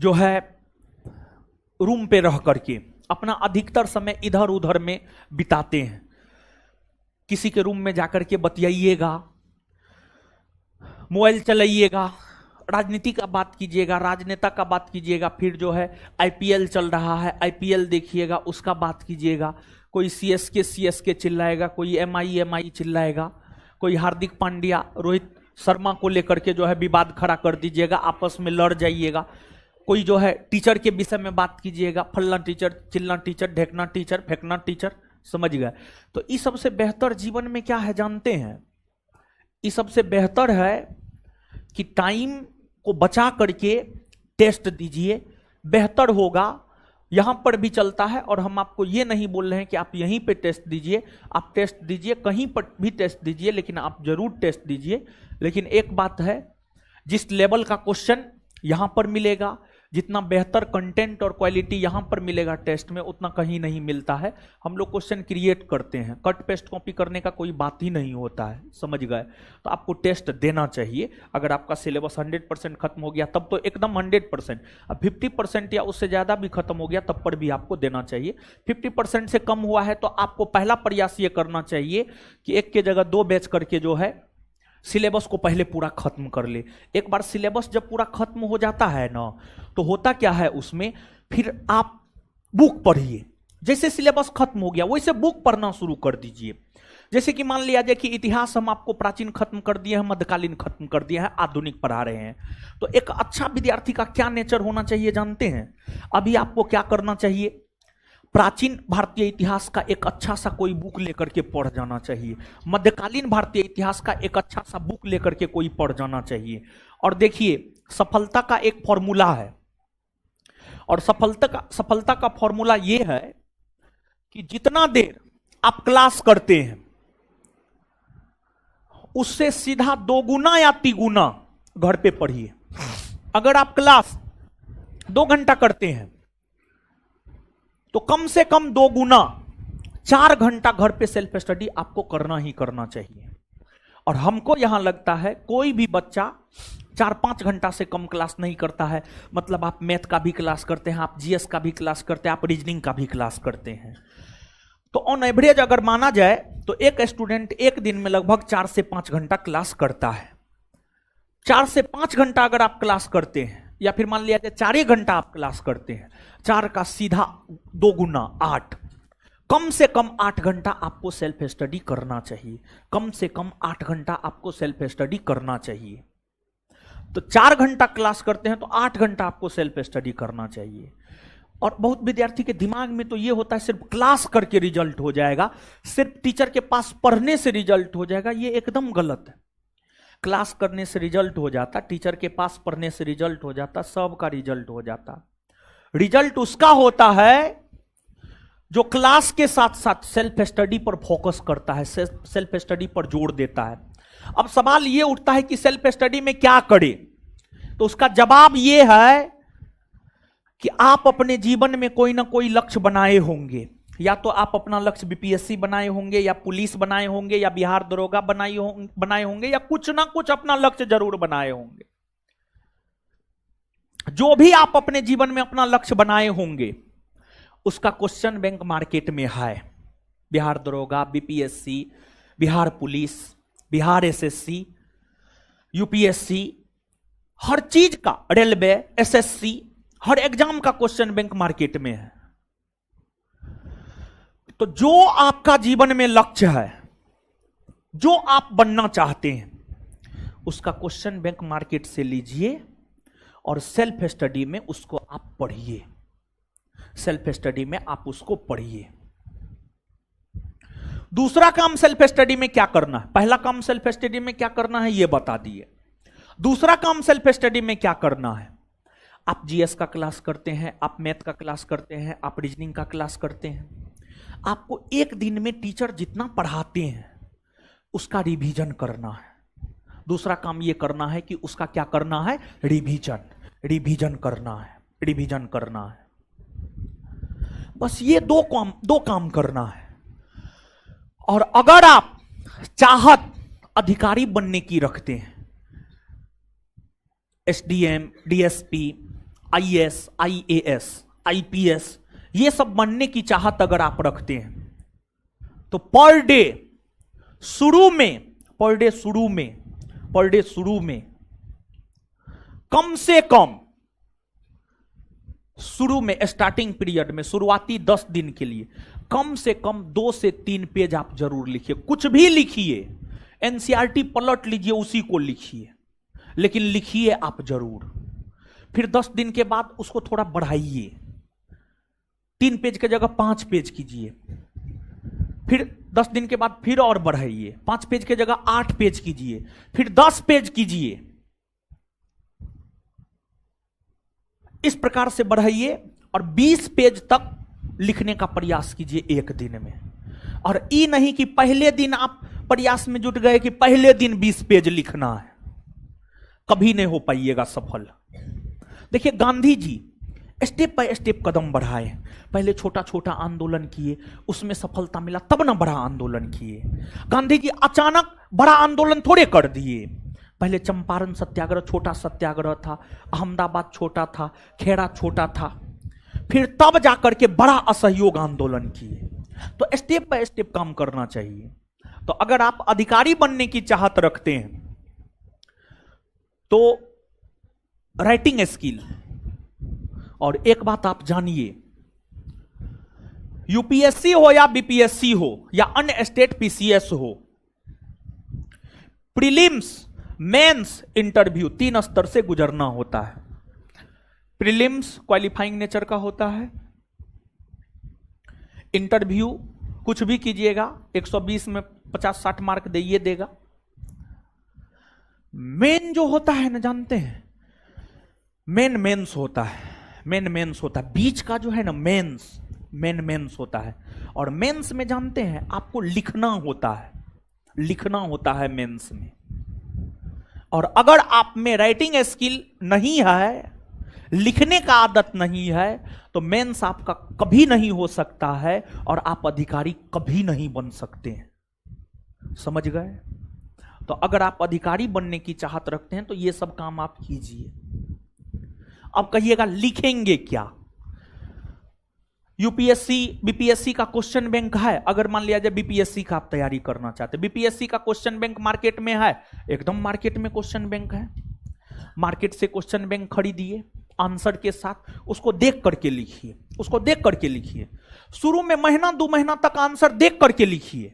जो है रूम पे रह करके अपना अधिकतर समय इधर उधर में बिताते हैं। किसी के रूम में जाकर के बतियाइएगा, मोबाइल चलाइएगा, राजनीति का बात कीजिएगा, राजनेता का बात कीजिएगा, फिर जो है आईपीएल चल रहा है, आईपीएल देखिएगा, उसका बात कीजिएगा। कोई सीएसके चिल्लाएगा, कोई एमआई चिल्लाएगा, कोई हार्दिक पांड्या, रोहित शर्मा को लेकर के जो है विवाद खड़ा कर दीजिएगा, आपस में लड़ जाइएगा। कोई जो है टीचर के विषय में बात कीजिएगा, फलना टीचर, चिल्ला टीचर, ढेकना टीचर, फेंकना टीचर। समझ गए? तो इस सबसे बेहतर जीवन में क्या है जानते हैं? इस सबसे बेहतर है कि टाइम को बचा करके टेस्ट दीजिए, बेहतर होगा। यहां पर भी चलता है, और हम आपको ये नहीं बोल रहे हैं कि आप यहीं पे टेस्ट दीजिए, आप टेस्ट दीजिए, कहीं पर भी टेस्ट दीजिए, लेकिन आप जरूर टेस्ट दीजिए। लेकिन एक बात है, जिस लेवल का क्वेश्चन यहां पर मिलेगा, जितना बेहतर कंटेंट और क्वालिटी यहां पर मिलेगा टेस्ट में, उतना कहीं नहीं मिलता है। हम लोग क्वेश्चन क्रिएट करते हैं, कट पेस्ट कॉपी करने का कोई बात ही नहीं होता है। समझ गए? तो आपको टेस्ट देना चाहिए। अगर आपका सिलेबस 100% खत्म हो गया तब तो एकदम 100%, अब 50% या उससे ज्यादा भी खत्म हो गया तब पर भी आपको देना चाहिए। 50% से कम हुआ है तो आपको पहला प्रयास ये करना चाहिए कि एक के जगह 2 बैच करके जो है सिलेबस को पहले पूरा खत्म कर ले। एक बार सिलेबस जब पूरा खत्म हो जाता है ना, तो होता क्या है उसमें, फिर आप बुक पढ़िए। जैसे सिलेबस खत्म हो गया वैसे बुक पढ़ना शुरू कर दीजिए। जैसे कि मान लिया जाए कि इतिहास हम आपको प्राचीन खत्म कर दिए हैं, मध्यकालीन खत्म कर दिया है, आधुनिक पढ़ा रहे हैं, तो एक अच्छा विद्यार्थी का क्या नेचर होना चाहिए जानते हैं? अभी आपको क्या करना चाहिए? प्राचीन भारतीय इतिहास का एक अच्छा सा कोई बुक लेकर के पढ़ जाना चाहिए, मध्यकालीन भारतीय इतिहास का एक अच्छा सा बुक लेकर के कोई पढ़ जाना चाहिए। और देखिए, सफलता का एक फॉर्मूला है, और सफलता का फॉर्मूला यह है कि जितना देर आप क्लास करते हैं उससे सीधा 2 गुना या 3 गुना घर पे पढ़िए। अगर आप क्लास 2 घंटा करते हैं तो कम से कम 2 गुना 4 घंटा घर पे सेल्फ स्टडी आपको करना ही करना चाहिए। और हमको यहां लगता है कोई भी बच्चा 4-5 घंटा से कम क्लास नहीं करता है, मतलब आप मैथ का भी क्लास करते हैं, आप जीएस का भी क्लास करते हैं, आप रीजनिंग का भी क्लास करते हैं। तो ऑन एवरेज अगर माना जाए तो एक स्टूडेंट एक दिन में लगभग 4 से 5 घंटा क्लास करता है। 4 से 5 घंटा अगर आप क्लास करते हैं, या फिर मान लिया जाए 4 घंटा आप क्लास करते हैं, 4 का सीधा 2 गुना 8, कम से कम 8 घंटा आपको सेल्फ स्टडी करना चाहिए। कम से कम 8 घंटा आपको सेल्फ स्टडी करना चाहिए। तो 4 घंटा क्लास करते हैं तो 8 घंटा आपको सेल्फ स्टडी करना चाहिए। और बहुत विद्यार्थी के दिमाग में तो ये होता है सिर्फ क्लास करके रिजल्ट हो जाएगा, सिर्फ टीचर के पास पढ़ने से रिजल्ट हो जाएगा। ये एकदम गलत है। क्लास करने से रिजल्ट हो जाता, टीचर के पास पढ़ने से रिजल्ट हो जाता, सबका रिजल्ट हो जाता। रिजल्ट उसका होता है जो क्लास के साथ साथ सेल्फ स्टडी पर फोकस करता है, सेल्फ स्टडी पर जोर देता है। अब सवाल ये उठता है कि सेल्फ स्टडी में क्या करें, तो उसका जवाब ये है कि आप अपने जीवन में कोई ना कोई लक्ष्य बनाए होंगे। या तो आप अपना लक्ष्य बीपीएससी बनाए होंगे, या पुलिस बनाए होंगे, या बिहार दरोगा बनाए होंगे, या कुछ ना कुछ अपना लक्ष्य जरूर बनाए होंगे। जो भी आप अपने जीवन में अपना लक्ष्य बनाए होंगे उसका क्वेश्चन बैंक मार्केट में है। बिहार दरोगा, BPSC, Bihar police, Bihar SSC, UPSC, हर चीज का, रेलवे, एसएससी, हर एग्जाम का क्वेश्चन बैंक मार्केट में है। तो जो आपका जीवन में लक्ष्य है, जो आप बनना चाहते हैं, उसका क्वेश्चन बैंक मार्केट से लीजिए और सेल्फ स्टडी में उसको आप पढ़िए। सेल्फ स्टडी में आप उसको पढ़िए। दूसरा काम सेल्फ स्टडी में क्या करना है? पहला काम सेल्फ स्टडी में क्या करना है यह बता दिए। दूसरा काम सेल्फ स्टडी में क्या करना है? आप जीएस का क्लास करते हैं, आप मैथ का क्लास करते हैं, आप रीजनिंग का क्लास करते हैं। आपको एक दिन में टीचर जितना पढ़ाते हैं उसका रिवीजन करना है। दूसरा काम यह करना है कि उसका क्या करना है? रिवीजन करना है, रिवीजन करना है। बस ये दो काम करना है। और अगर आप चाहत अधिकारी बनने की रखते हैं, SDM, DSP, IAS, IAS, IPS, ये सब बनने की चाहत अगर आप रखते हैं, तो पर डे शुरू में कम से कम, शुरू में स्टार्टिंग पीरियड में, शुरुआती 10 दिन के लिए कम से कम 2 से 3 पेज आप जरूर लिखिए। कुछ भी लिखिए, एनसीईआरटी पलट लीजिए, उसी को लिखिए, लेकिन लिखिए आप जरूर। फिर 10 दिन के बाद उसको थोड़ा बढ़ाइए, 3 पेज की जगह 5 पेज कीजिए। फिर 10 दिन के बाद फिर और बढ़ाइए, 5 पेज की जगह 8 पेज कीजिए, फिर 10 पेज कीजिए। इस प्रकार से बढ़ाइए और 20 पेज तक लिखने का प्रयास कीजिए एक दिन में। और ये नहीं कि पहले दिन आप प्रयास में जुट गए कि पहले दिन 20 पेज लिखना है, कभी नहीं हो पाइएगा सफल। देखिए Gandhi ji step by step कदम बढ़ाए। पहले छोटा छोटा आंदोलन किए, उसमें सफलता मिला, तब ना बड़ा आंदोलन किए। गांधी जी अचानक बड़ा आंदोलन थोड़े कर दिए। पहले चंपारण सत्याग्रह छोटा सत्याग्रह था, अहमदाबाद छोटा था, खेड़ा छोटा था, फिर तब जाकर के बड़ा असहयोग आंदोलन किए। तो स्टेप बाय स्टेप काम करना चाहिए। तो अगर आप अधिकारी बनने की चाहत रखते हैं तो राइटिंग स्किल, और एक बात आप जानिए, यूपीएससी हो या बीपीएससी हो या अन्य स्टेट पीसीएस हो, प्रीलिम्स, मेंस, इंटरव्यू 3 स्तर से गुजरना होता है। प्रीलिम्स क्वालिफाइंग नेचर का होता है। इंटरव्यू कुछ भी कीजिएगा 120 में 50-60 मार्क दे देगा। मेन जो होता है ना, जानते हैं, मेंस होता है, मेंस होता है। बीच का जो है ना मेंस होता है। और मेंस में जानते हैं आपको लिखना होता है मेंस में। और अगर आप में राइटिंग स्किल नहीं है, लिखने का आदत नहीं है, तो मेंस आपका कभी नहीं हो सकता है और आप अधिकारी कभी नहीं बन सकते हैं। समझ गए? तो अगर आप अधिकारी बनने की चाहत रखते हैं तो ये सब काम आप कीजिए। अब कहिएगा लिखेंगे क्या? यूपीएससी बीपीएससी का क्वेश्चन बैंक है। अगर मान लिया जाए बीपीएससी का आप तैयारी करना चाहते हैं, बीपीएससी का क्वेश्चन बैंक मार्केट में है, एकदम मार्केट में क्वेश्चन बैंक है, मार्केट से क्वेश्चन बैंक खरीदिए आंसर के साथ, उसको देख करके लिखिए, उसको देख करके लिखिए। शुरू में महीना 2 महीना तक आंसर देख करके लिखिए,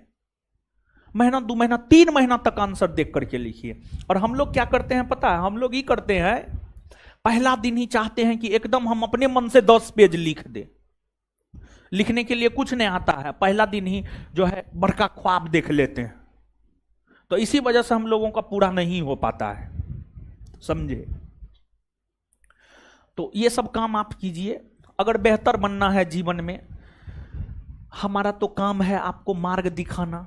महीना 2 महीना 3 महीना तक आंसर देख करके लिखिए। और हम लोग क्या करते हैं पता है? हम लोग ये करते हैं, पहला दिन ही चाहते हैं कि एकदम हम अपने मन से 10 पेज लिख दे। लिखने के लिए कुछ नहीं आता है, पहला दिन ही जो है बड़का ख्वाब देख लेते हैं। तो इसी वजह से हम लोगों का पूरा नहीं हो पाता है, समझे? तो ये सब काम आप कीजिए। अगर बेहतर बनना है जीवन में, हमारा तो काम है आपको मार्ग दिखाना,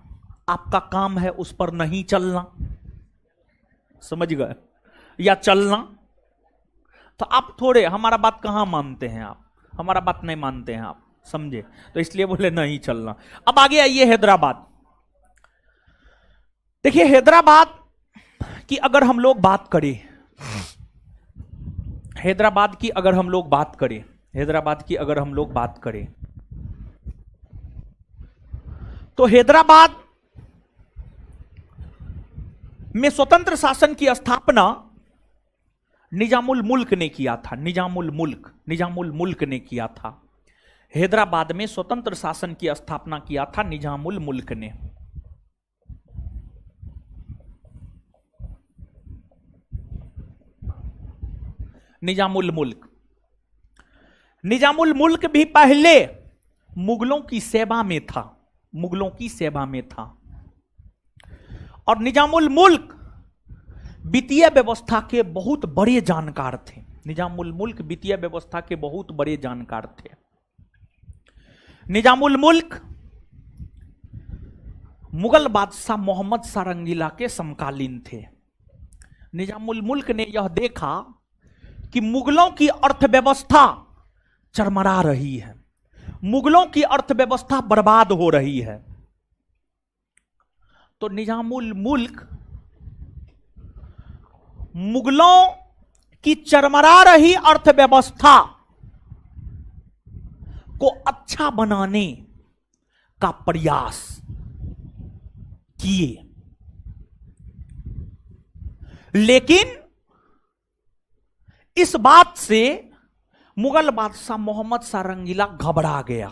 आपका काम है उस पर नहीं चलना, समझ गए? या चलना। तो आप थोड़े हमारा बात कहां मानते हैं, आप हमारा बात नहीं मानते हैं आप, समझे? तो इसलिए बोले नहीं चलना। अब आगे आइए हैदराबाद। देखिए हैदराबाद की अगर हम लोग बात करें, हैदराबाद की अगर हम लोग बात करें, हैदराबाद की अगर हम लोग बात करें तो हैदराबाद में स्वतंत्र शासन की स्थापना निजामुल मुल्क ने किया था। निजामुल मुल्क ने किया था। हैदराबाद में स्वतंत्र शासन की स्थापना किया था निजामुल मुल्क ने। निजामुल मुल्क भी पहले मुगलों की सेवा में था, मुगलों की सेवा में था। और निजामुल मुल्क वित्तीय व्यवस्था के बहुत बड़े जानकार थे। निजामुल मुल्क वित्तीय व्यवस्था के बहुत बड़े जानकार थे। निजामुल मुल्क मुगल बादशाह मोहम्मद सारंगीला के समकालीन थे। निजामुल मुल्क ने यह देखा कि मुगलों की अर्थव्यवस्था चरमरा रही है, मुगलों की अर्थव्यवस्था बर्बाद हो रही है। तो निजामुल मुल्क मुगलों की चरमरा रही अर्थव्यवस्था को अच्छा बनाने का प्रयास किए, लेकिन इस बात से मुगल बादशाह मोहम्मद सारंगीला घबरा गया।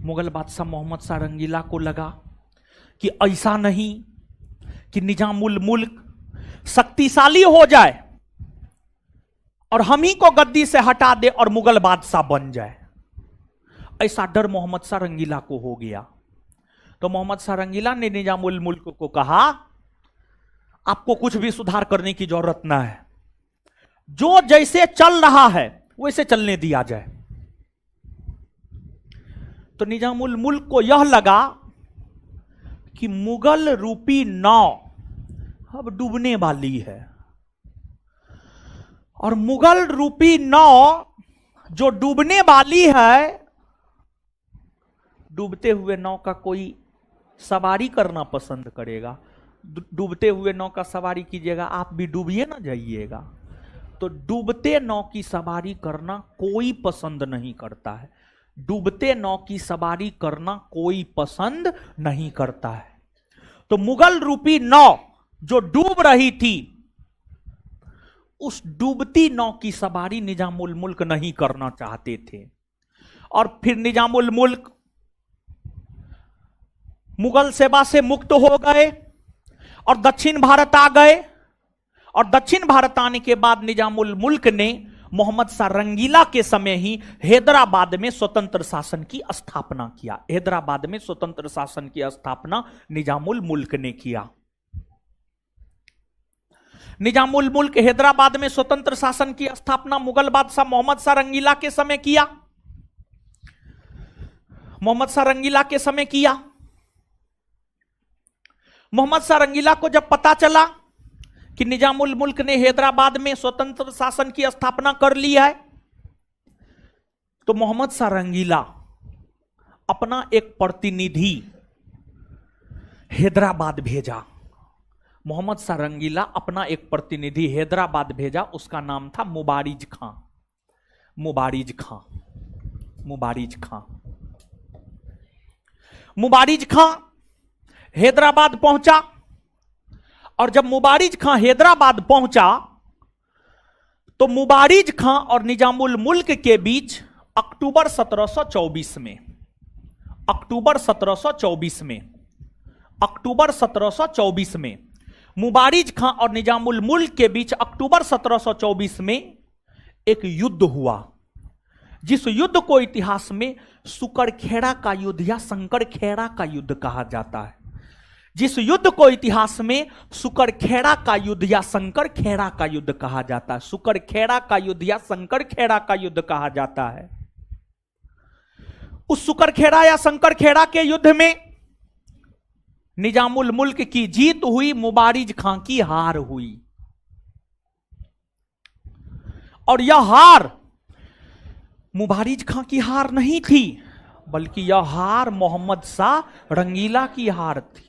मुगल बादशाह मोहम्मद सारंगीला को लगा कि ऐसा नहीं कि निजामुल मुल्क शक्तिशाली हो जाए और हम ही को गद्दी से हटा दे और मुगल बादशाह बन जाए। ऐसा डर मोहम्मद सारंगीला को हो गया। तो मोहम्मद सारंगीला ने निजामुल मुल्क को कहा, आपको कुछ भी सुधार करने की जरूरत ना है, जो जैसे चल रहा है वैसे चलने दिया जाए। तो निजामुल मुल्क को यह लगा कि मुगल रूपी नाव अब डूबने वाली है, और मुगल रूपी नाव जो डूबने वाली है, डूबते हुए नाव का कोई सवारी करना पसंद करेगा? डूबते हुए नाव का सवारी कीजिएगा, आप भी डूबिए ना जाइएगा। तो डूबते नाव की सवारी करना कोई पसंद नहीं करता है, डूबते नाव की सवारी करना कोई पसंद नहीं करता है। तो मुगल रूपी नाव जो डूब रही थी, उस डूबती नाव की सवारी निजामुल मुल्क नहीं करना चाहते थे। और फिर निजामुल मुल्क मुगल सेवा से मुक्त हो गए और दक्षिण भारत आ गए। और दक्षिण भारत आने के बाद निजामुल मुल्क ने मोहम्मद सारंगीला के समय ही हैदराबाद में स्वतंत्र शासन की स्थापना किया। हैदराबाद में स्वतंत्र शासन की स्थापना निजामुल मुल्क ने किया। निजामुल मुल्क हैदराबाद में स्वतंत्र शासन की स्थापना मुगल बादशाह मोहम्मद सारंगीला के समय किया। मोहम्मद सारंगीला के समय किया। मोहम्मद सारंगीला को जब पता चला कि निजामुल मुल्क ने हैदराबाद में स्वतंत्र शासन की स्थापना कर ली है, तो मोहम्मद सारंगीला अपना एक प्रतिनिधि हैदराबाद भेजा। मोहम्मद शाह रंगीला अपना एक प्रतिनिधि हैदराबाद भेजा, उसका नाम था मुबारिज खां। मुबारिज खां, मुबारिज खां, मुबारिज खां हैदराबाद पहुंचा। और जब मुबारिज खां हैदराबाद पहुंचा तो मुबारिज खां और निजामुल मुल्क के बीच अक्टूबर 1724 में, अक्टूबर 1724 में, अक्टूबर 1724 में मुबारिज खां और निजामुल मुल्क के बीच अक्टूबर 1724 में एक युद्ध हुआ, जिस युद्ध को इतिहास में सुकरखेड़ा का युद्ध या शंकरखेड़ा का युद्ध कहा जाता है। जिस युद्ध को इतिहास में सुकरखेड़ा का युद्ध या शंकरखेड़ा का युद्ध कहा जाता है, सुकरखेड़ा का युद्ध या शंकरखेड़ा का युद्ध कहा जाता है। उस सुकरखेड़ा या शंकरखेड़ा के युद्ध में निजामुल मुल्क की जीत हुई, मुबारिज खां की हार हुई। और यह हार मुबारिज खां की हार नहीं थी, बल्कि यह हार मोहम्मद शाह रंगीला की हार थी,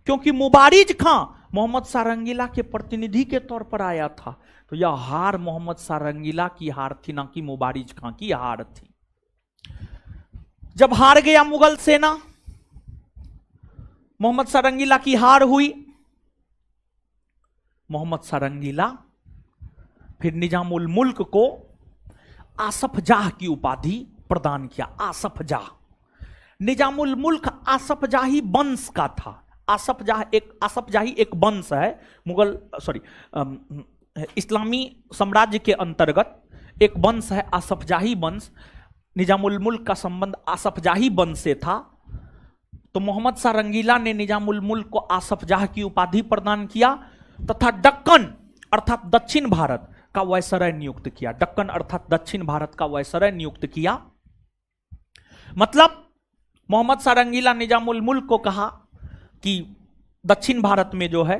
क्योंकि मुबारिज खां मोहम्मद शाह रंगीला के प्रतिनिधि के तौर पर आया था। तो यह हार मोहम्मद शाह रंगीला की हार थी, ना कि मुबारिज खां की हार थी। जब हार गया मुगल सेना, मोहम्मद शाह रंगीला की हार हुई, मोहम्मद शाह रंगीला फिर निजामुल मुल्क को आसफ जाह की उपाधि प्रदान किया। आसफ जाह, निजामुल मुल्क आसफ जाही वंश का था। आसफ जाही एक वंश है, मुगल इस्लामी साम्राज्य के अंतर्गत एक वंश है आसफ जाही वंश। निजामुल मुल्क का संबंध आसफ जाही वंश से था। तो मोहम्मद शाह रंगीला ने निजामुल मुल्क को आसफ जाह की उपाधि प्रदान किया तथा दक्कन अर्थात दक्षिण भारत का वायसराय नियुक्त किया। दक्कन अर्थात दक्षिण भारत का वायसराय नियुक्त किया। मतलब मोहम्मद शाह रंगीला निजामुल मुल्क को कहा कि दक्षिण भारत में जो है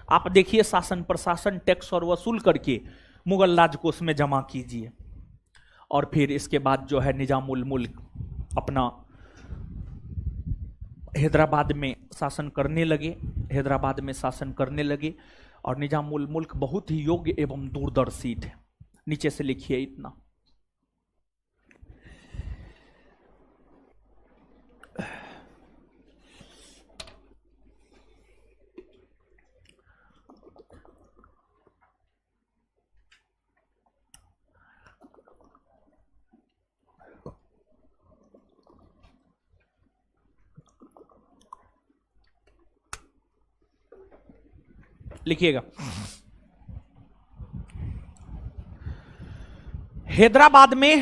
आप देखिए शासन प्रशासन टैक्स और वसूल करके मुगल राजकोष में जमा कीजिए। और फिर इसके बाद जो है निजामुल मुल्क अपना हैदराबाद में शासन करने लगे, हैदराबाद में शासन करने लगे। और निजामुल मुल्क बहुत ही योग्य एवं दूरदर्शी थे। नीचे से लिखिए इतना। लिखिएगा, हैदराबाद में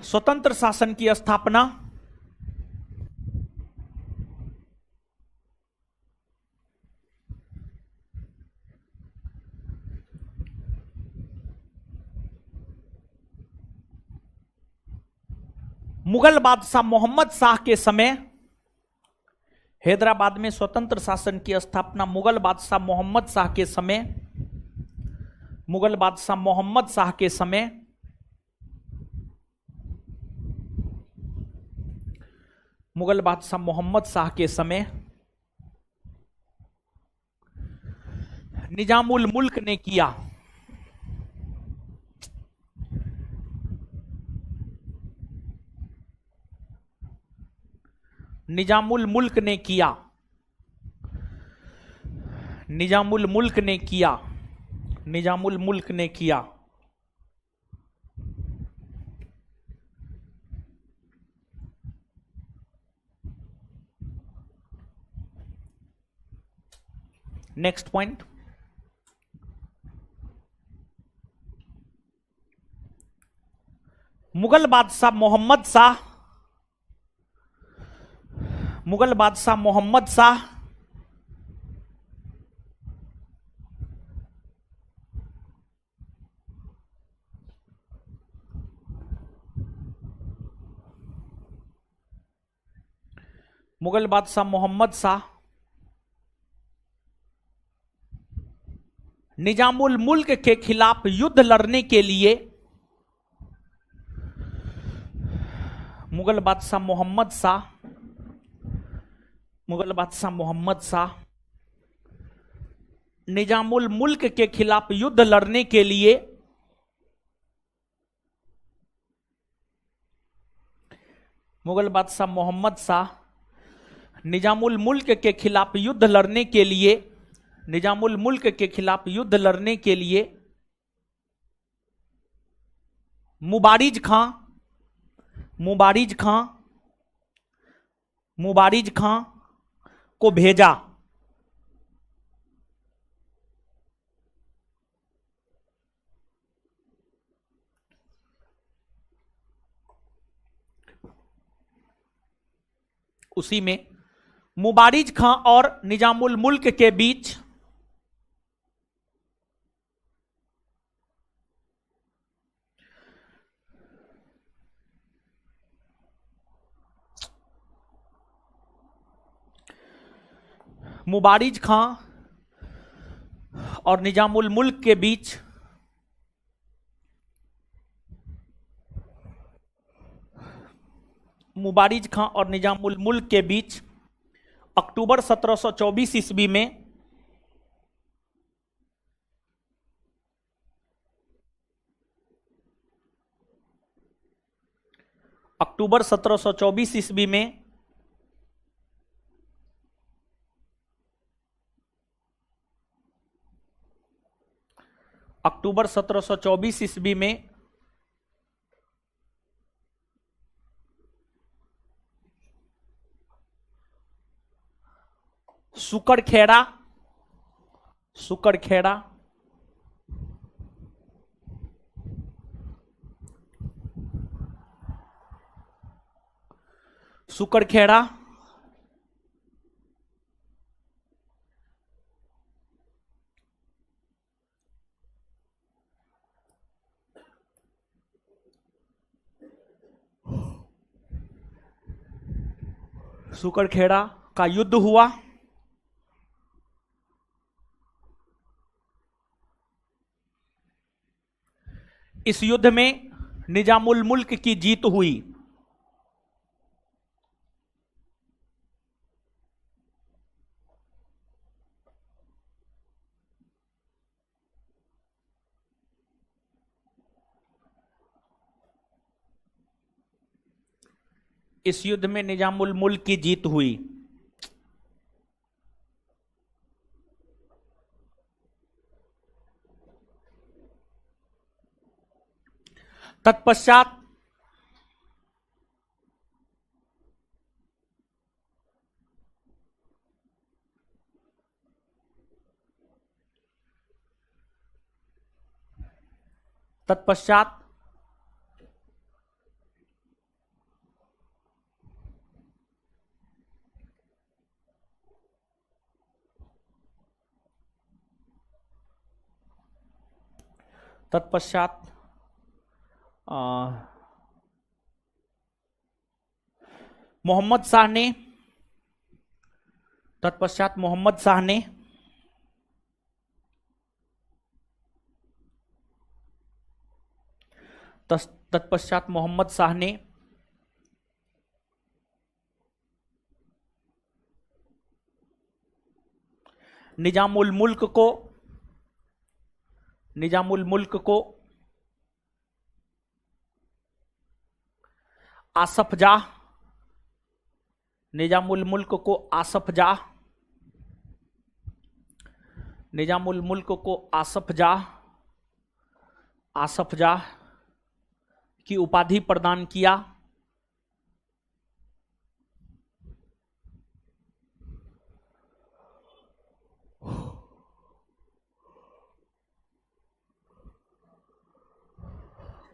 स्वतंत्र शासन की स्थापना मुगल बादशाह मोहम्मद शाह के समय, हैदराबाद में स्वतंत्र शासन की स्थापना मुगल बादशाह मोहम्मद शाह के समय, मुगल बादशाह मोहम्मद शाह के समय मुगल बादशाह मोहम्मद शाह के समय निजामुल मुल्क ने किया। निजामुल मुल्क ने किया, निजामुल मुल्क ने किया, निजामुल मुल्क ने किया नेक्स्ट पॉइंट, मुगल बादशाह मोहम्मद शाह, मुगल बादशाह मोहम्मद शाह मुगल बादशाह मोहम्मद शाह निजामुल मुल्क के खिलाफ युद्ध लड़ने के लिए मुगल बादशाह मोहम्मद शाह निजामुल मुल्क के खिलाफ युद्ध लड़ने के लिए मुगल बादशाह मोहम्मद शाह निजामुल मुल्क के खिलाफ युद्ध लड़ने के लिए मुबारिज खां को भेजा। उसी में मुबारिज खां और निजामुल मुल्क के बीच मुबारिज खां और निजामुल मुल्क के बीच मुबारिज खां और निजामुल मुल्क के बीच अक्टूबर 1724 ईस्वी में अक्टूबर 1724 ईस्वी में अक्टूबर 1724 ईस्वी में सुकरखेड़ा सुकरखेड़ा का युद्ध हुआ। इस युद्ध में निजामुल मुल्क की जीत हुई। इस युद्ध में निजामुल मुल्क की जीत हुई। तत्पश्चात मोहम्मद शाह ने तत्पश्चात मोहम्मद शाह ने निजामुल मुल्क को आसफ जाह निजामुल मुल्क को आसफ जाह की उपाधि प्रदान किया।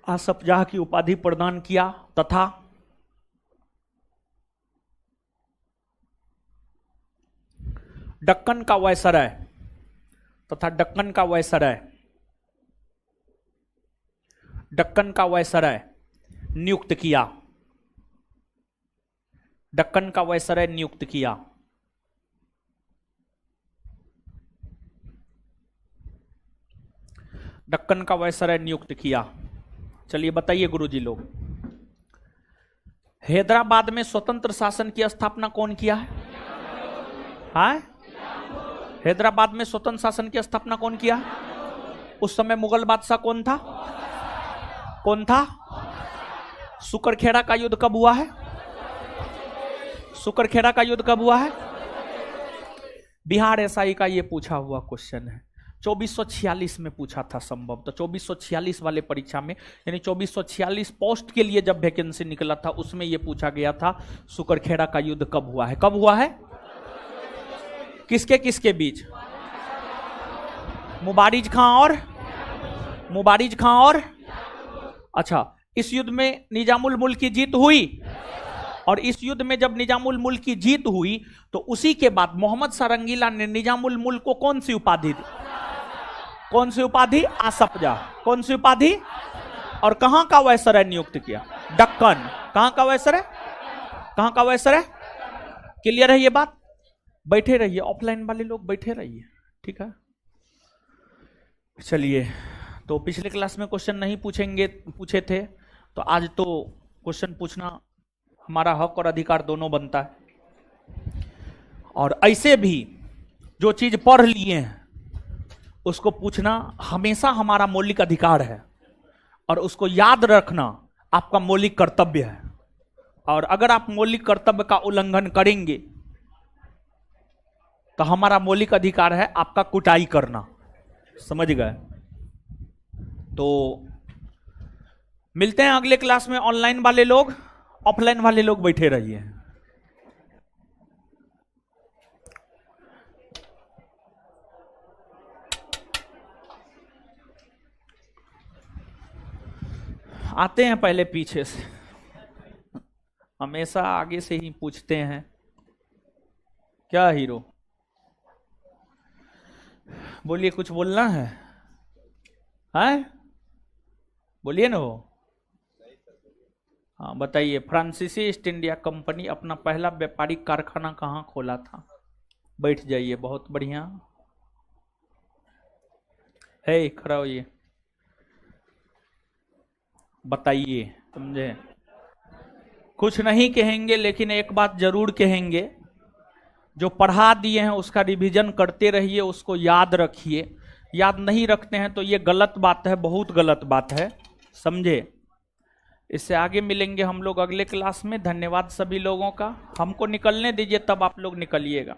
आसफ जाह की उपाधि प्रदान किया तथा दक्कन का वायसराय नियुक्त किया। दक्कन का वायसराय नियुक्त किया। चलिए बताइए गुरुजी लोग, हैदराबाद में स्वतंत्र शासन की स्थापना कौन किया है? हाँ, हैदराबाद में स्वतंत्र शासन की स्थापना कौन किया? उस समय मुगल बादशाह कौन था? कौन था? सुकरखेड़ा का युद्ध कब हुआ है? सुकरखेड़ा का युद्ध कब हुआ है? बिहार एसआई का ये पूछा हुआ क्वेश्चन है, 2446 में पूछा था संभव, तो 2446 वाले परीक्षा में, यानी 2446 पोस्ट के लिए जब वैकेंसी निकला था उसमें यह पूछा गया था सुकरखेड़ा का युद्ध कब हुआ है? कब हुआ है? किसके किसके बीच? मुबारिज खां और अच्छा, इस युद्ध में निजामुल मुल्क की जीत हुई, और इस युद्ध में जब निजामुल मुल्क की जीत हुई तो उसी के बाद मोहम्मद शाह रंगीला ने निजामुल मुल्क को कौन सी उपाधि दी? कौन सी उपाधि? आसफजा। कौन सी उपाधि? और कहां का वायसराय नियुक्त किया? दक्कन। कहां का वायसराय? कहां का वायसराय? क्लियर है ये बात? बैठे रहिए, ऑफलाइन वाले लोग बैठे रहिए, ठीक है। चलिए, तो पिछले क्लास में क्वेश्चन नहीं पूछे थे, तो आज तो क्वेश्चन पूछना हमारा हक और अधिकार दोनों बनता है। और ऐसे भी जो चीज पढ़ लिए हैं उसको पूछना हमेशा हमारा मौलिक अधिकार है, और उसको याद रखना आपका मौलिक कर्तव्य है। और अगर आप मौलिक कर्तव्य का उल्लंघन करेंगे तो हमारा मौलिक अधिकार है आपका कुटाई करना, समझ गए? तो मिलते हैं अगले क्लास में। ऑनलाइन वाले लोग, ऑफलाइन वाले लोग बैठे रहिए। आते हैं पहले पीछे से, हमेशा आगे से ही पूछते हैं। क्या हीरो? बोलिए, कुछ बोलना है? हैं? बोलिए ना। हो हाँ, बताइए। फ्रांसीसी ईस्ट इंडिया कंपनी अपना पहला व्यापारिक कारखाना कहाँ खोला था? बैठ जाइए, बहुत बढ़िया है, खड़ा होइए, बताइए। समझे? कुछ नहीं कहेंगे, लेकिन एक बात जरूर कहेंगे, जो पढ़ा दिए हैं उसका रिवीजन करते रहिए, उसको याद रखिए। याद नहीं रखते हैं तो ये गलत बात है, बहुत गलत बात है, समझे? इससे आगे मिलेंगे हम लोग अगले क्लास में। धन्यवाद सभी लोगों का। हमको निकलने दीजिए, तब आप लोग निकलिएगा।